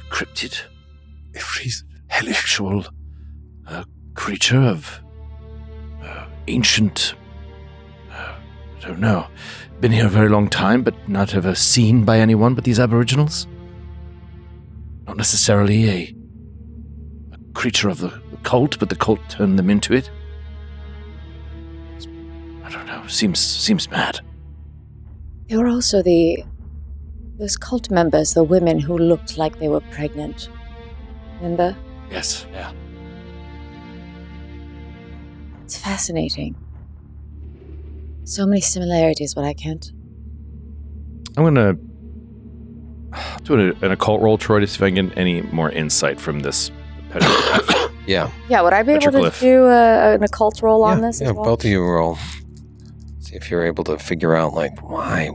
cryptid, actual creature of ancient? I don't know. Been here a very long time, but not ever seen by anyone but these Aboriginals. Not necessarily a creature of the cult, but the cult turned them into it. I don't know. Seems mad. There were also those cult members, the women who looked like they were pregnant. Remember? Yes. Yeah. It's fascinating. So many similarities, but I can't. I'm gonna do an occult roll, Troy, to see if I can get any more insight from this petroglyph. Yeah. Yeah, would I be able to Petroglyph. do an occult roll on this Yeah, as well? both of you roll. See if you're able to figure out, like, why?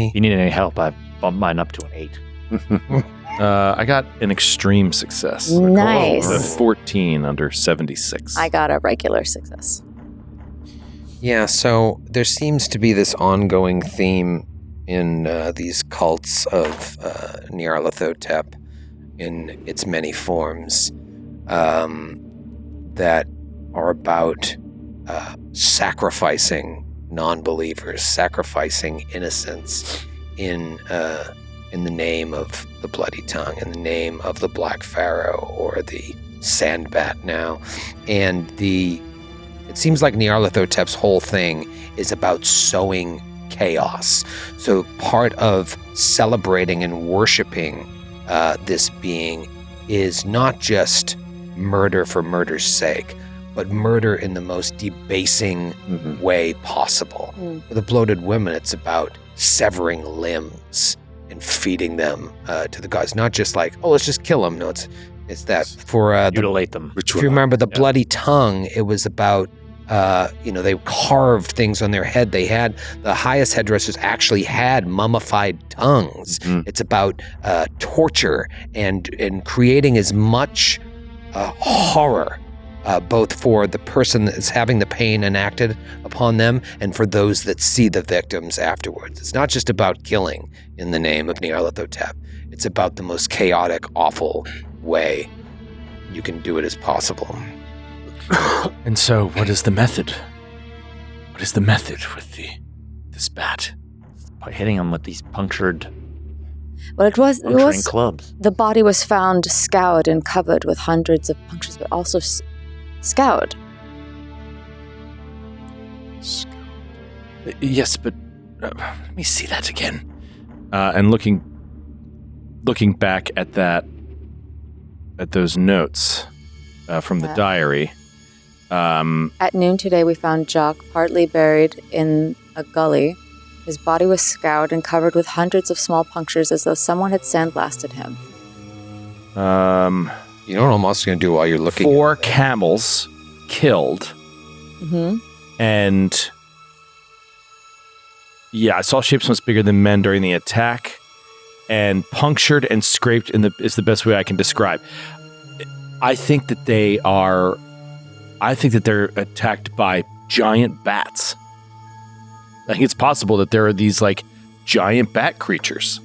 If you need any help, I bumped mine up to an 8. I got an extreme success. Nice. A 14 under 76. I got a regular success. Yeah, so there seems to be this ongoing theme in these cults of Nyarlathotep in its many forms that are about sacrificing non-believers, sacrificing innocents in the name of the Bloody Tongue, in the name of the Black Pharaoh or the Sandbat now. And it seems like Nyarlathotep's whole thing is about sowing chaos. So part of celebrating and worshiping this being is not just murder for murder's sake, but murder in the most debasing way possible. For the bloated women, it's about severing limbs and feeding them to the gods. Not just like, oh, let's just kill them. No, it's that. For Mutilate them. if you remember the Bloody Tongue, it was about they carved things on their head. They had the highest headdressers actually had mummified tongues. It's about torture and creating as much horror, both for the person that's having the pain enacted upon them and for those that see the victims afterwards. It's not just about killing in the name of Nyarlathotep. It's about the most chaotic, awful way you can do it as possible. And so, what is the method? What is the method with this bat? By hitting them with these puncturing clubs. The body was found scoured and covered with hundreds of punctures, but also scoured. Yes, but let me see that again. And looking back at those notes from the diary. At noon today, we found Jock partly buried in a gully. His body was scoured and covered with hundreds of small punctures as though someone had sandblasted him. You know what I'm also going to do while you're looking? 4 camels killed. And yeah, I saw shapes much bigger than men during the attack, and punctured and scraped is the best way I can describe. I think that they're attacked by giant bats. I think it's possible that there are these like giant bat creatures,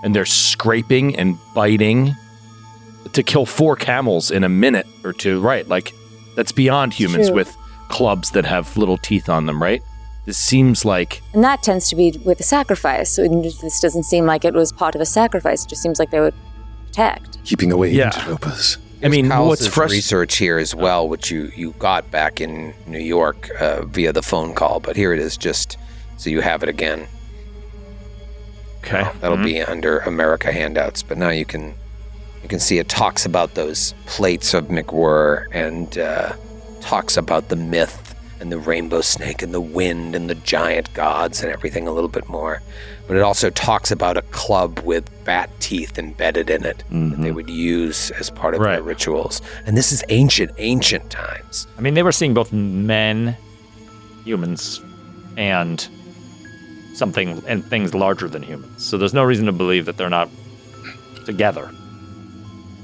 and they're scraping and biting to kill 4 camels in a minute or two, right? Like, that's beyond humans with clubs that have little teeth on them, right? This seems like... And that tends to be with a sacrifice. So this doesn't seem like it was part of a sacrifice. It just seems like they were attacked. Keeping away interlopers. I mean, what's research here as well, which you got back in New York via the phone call, but here it is just so you have it again. Okay. That'll be under America handouts, but now you can see it talks about those plates of McWhirr and talks about the myth and the rainbow snake and the wind and the giant gods and everything a little bit more. But it also talks about a club with bat teeth embedded in it that they would use as part of their rituals. And this is ancient times. I mean, they were seeing both men, humans, and something and things larger than humans. So there's no reason to believe that they're not together.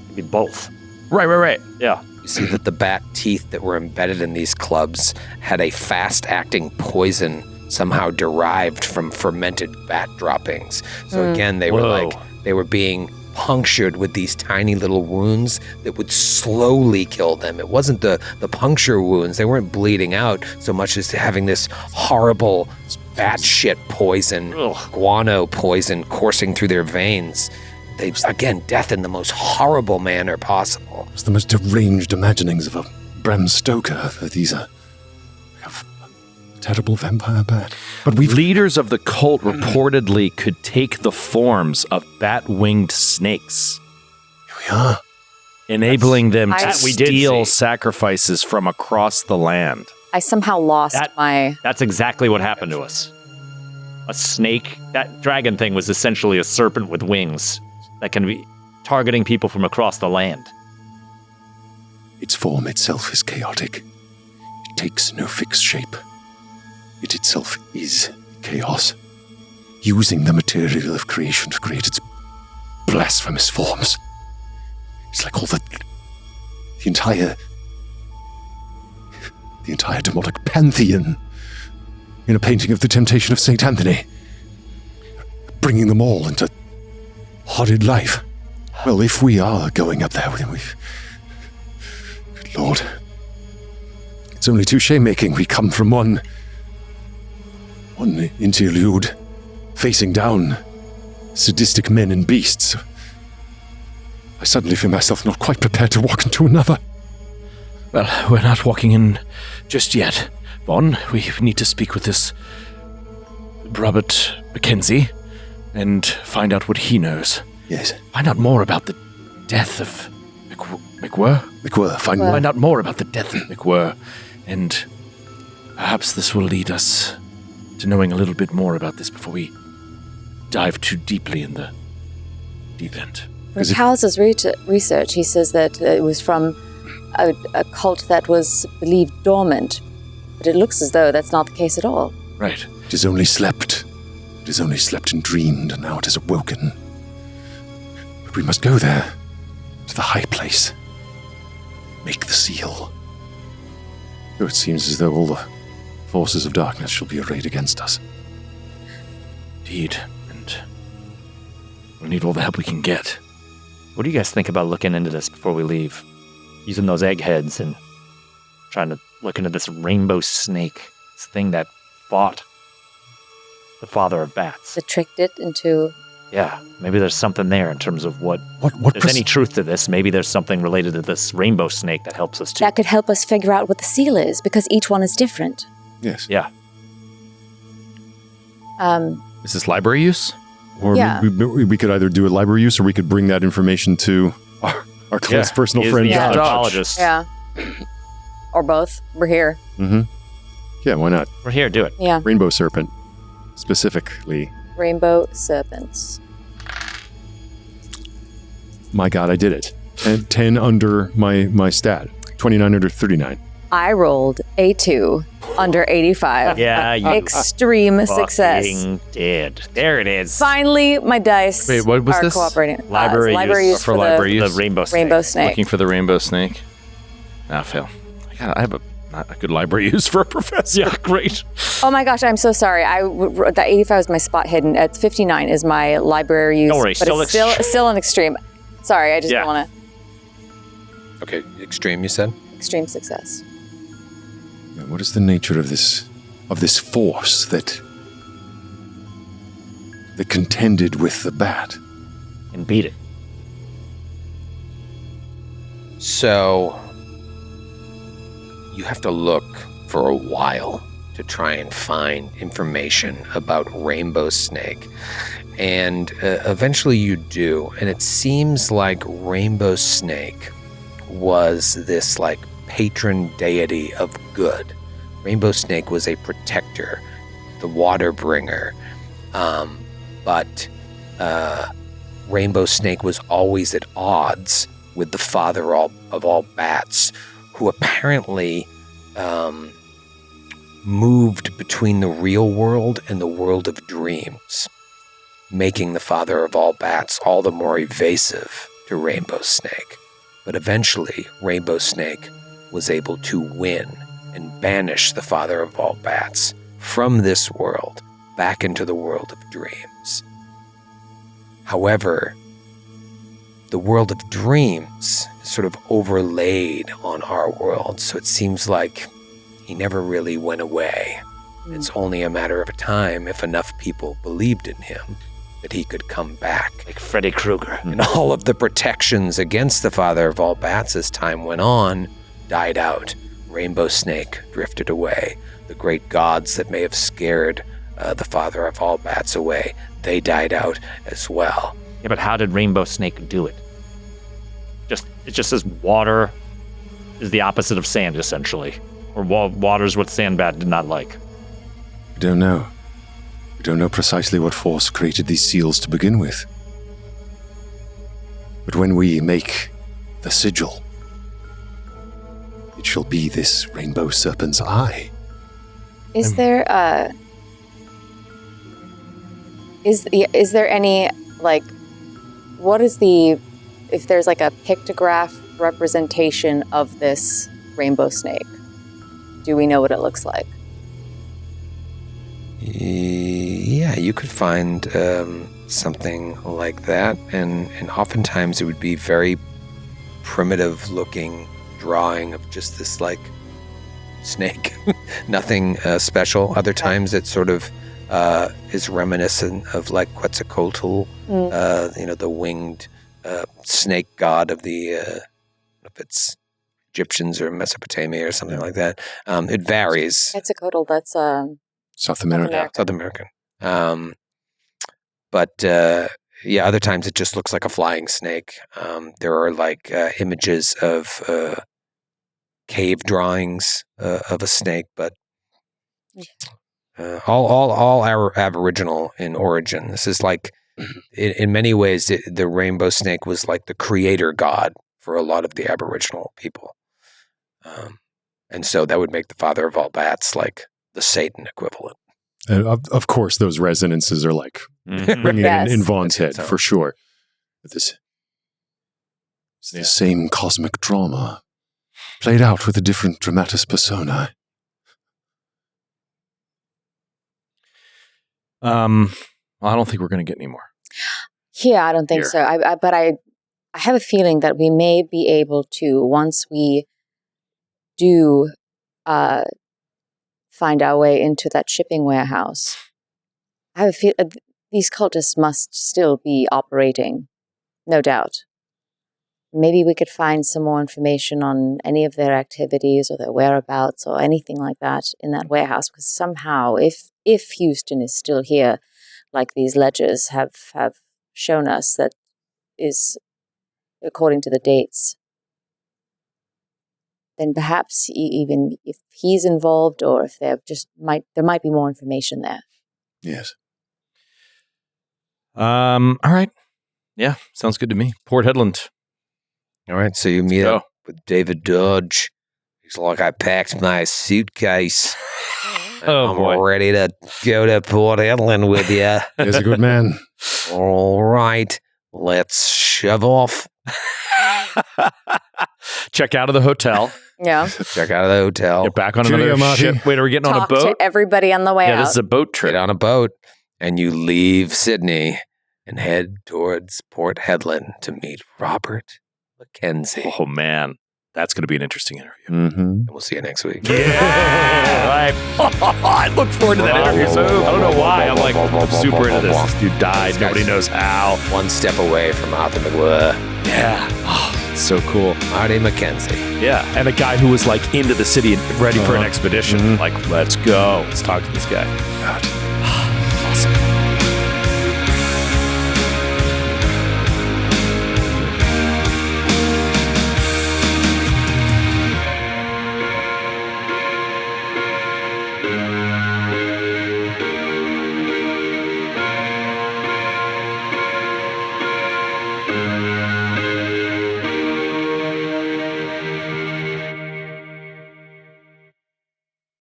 It'd be both. Right. Yeah. You see that the bat teeth that were embedded in these clubs had a fast-acting poison somehow derived from fermented bat droppings. So again, they were being punctured with these tiny little wounds that would slowly kill them. It wasn't the puncture wounds. They weren't bleeding out so much as having this horrible bat shit poison, guano poison coursing through their veins. They, again, death in the most horrible manner possible. It's the most deranged imaginings of a Bram Stoker. These are a terrible vampire bat. But leaders of the cult reportedly could take the forms of bat-winged snakes. Here we are. Enabling them to steal sacrifices from across the land. I somehow lost my... That's exactly what happened to us. A snake, that dragon thing was essentially a serpent with wings that can be targeting people from across the land. Its form itself is chaotic. It takes no fixed shape. It itself is chaos, using the material of creation to create its blasphemous forms. It's like all the entire demonic pantheon in a painting of the Temptation of St. Anthony, bringing them all into horrid life. Well, if we are going up there, then good Lord, it's only too shame-making. We come from one interlude, facing down sadistic men and beasts. I suddenly feel myself not quite prepared to walk into another. Well, we're not walking in just yet, Vaughn. We need to speak with this Robert Mackenzie and find out what he knows. Yes. Find out more about the death of McWhirr. Find out more about the death of McWhirr, and perhaps this will lead us to knowing a little bit more about this before we dive too deeply in the deep end. From Cowles' research, he says that it was from a cult that was believed dormant, but it looks as though that's not the case at all. Right. It has only slept. It has only slept and dreamed, and now it has awoken. But we must go there, to the high place. Make the seal. Though it seems as though all the forces of darkness shall be arrayed against us. Indeed, and we'll need all the help we can get. What do you guys think about looking into this before we leave? Using those eggheads and trying to look into this rainbow snake, this thing that fought the father of bats. That tricked it into... Yeah, maybe there's something there in terms of what there's any truth to this. Maybe there's something related to this rainbow snake that helps us too. That could help us figure out what the seal is, because each one is different. Yes. Yeah. Is this library use? Or we could either do a library use, or we could bring that information to our close personal friend, the Josh. anthropologist. Yeah. Or both. We're here. Mm-hmm. Yeah, why not? We're here, do it. Yeah. Rainbow serpent, specifically. Rainbow serpents. My God, I did it. 10 under my stat. 29 under 39. I rolled a 2 under 85. Yeah, you extreme success. Did. There it is. Finally, my dice Wait, what was are this? cooperating. Library use for library The use. rainbow snake. Rainbow snake. Looking for the rainbow snake. Fail. I have not a good library use for a professor. Yeah, great. Oh my gosh, I'm so sorry. That 85 is my spot hidden. At 59 is my library use. Don't worry, but it's still an extreme. Sorry, I just don't want to. Okay, extreme, you said? Extreme success. What is the nature of this force that contended with the bat? And beat it. So you have to look for a while to try and find information about Rainbow Snake. And eventually you do. And it seems like Rainbow Snake was this like patron deity of good. Rainbow Snake was a protector, the water bringer. But Rainbow Snake was always at odds with the father of all bats, who apparently moved between the real world and the world of dreams, making the father of all bats all the more evasive to Rainbow Snake. But eventually, Rainbow Snake was able to win and banish the father of all bats from this world back into the world of dreams. However, the world of dreams is sort of overlaid on our world, so it seems like he never really went away. It's only a matter of time if enough people believed in him that he could come back. Like Freddy Krueger. And all of the protections against the father of all bats as time went on died out. Rainbow Snake drifted away. The great gods that may have scared the father of all bats away, they died out as well. Yeah, but how did Rainbow Snake do it? It just says water is the opposite of sand, essentially. Or water's what Sandbat did not like. We don't know. We don't know precisely what force created these seals to begin with. But when we make the sigil, it shall be this rainbow serpent's eye. Is there is there any, like, what is the, if there's like a pictograph representation of this rainbow snake? Do we know what it looks like? Yeah, you could find something like that, and oftentimes it would be very primitive looking drawing of just this like snake, nothing special. Other times it sort of is reminiscent of like Quetzalcoatl, the winged snake god of the, if it's Egyptians or Mesopotamia or something like that. It varies. Quetzalcoatl, that's South America. South American. But other times it just looks like a flying snake. There are like images of cave drawings of a snake, but all Aboriginal in origin. This is like, in many ways, the rainbow snake was like the creator god for a lot of the Aboriginal people. And so that would make the father of all bats like the Satan equivalent. Of course, those resonances are like ringing in Vaughn's head, for sure. It's the same cosmic drama, played out with a different dramatis personae. I don't think we're going to get any more. Yeah, I don't think so. But I have a feeling that we may be able to, once we do find our way into that shipping warehouse. I have a feel these cultists must still be operating, no doubt. Maybe we could find some more information on any of their activities or their whereabouts or anything like that in that warehouse, because somehow, if Houston is still here, like these ledgers have shown us that is according to the dates, then perhaps even if he's involved or if there might be more information there. Yes. All right. Yeah, sounds good to me. Port Headland. All right, so you meet up with David Dodge. He's like, I packed my suitcase. I'm ready to go to Port Headland with you. He's a good man. All right, let's shove off. Check out of the hotel. Yeah. Check out of the hotel. Get back on another ship. Wait, are we getting on a boat? Talk to everybody on the way out. Yeah, this is a boat trip. Get on a boat, and you leave Sydney and head towards Port Headland to meet Robert Mackenzie. Oh, man. That's going to be an interesting interview. Mm-hmm. And we'll see you next week. Yeah. I look forward to that interview. So I don't know why. I'm like super into this. This dude died. Nobody knows how. One step away from Arthur McGuire. Yeah. So cool. Marty McKenzie. Yeah. And a guy who was like into the city and ready for an expedition. Like, let's go. Let's talk to this guy. God.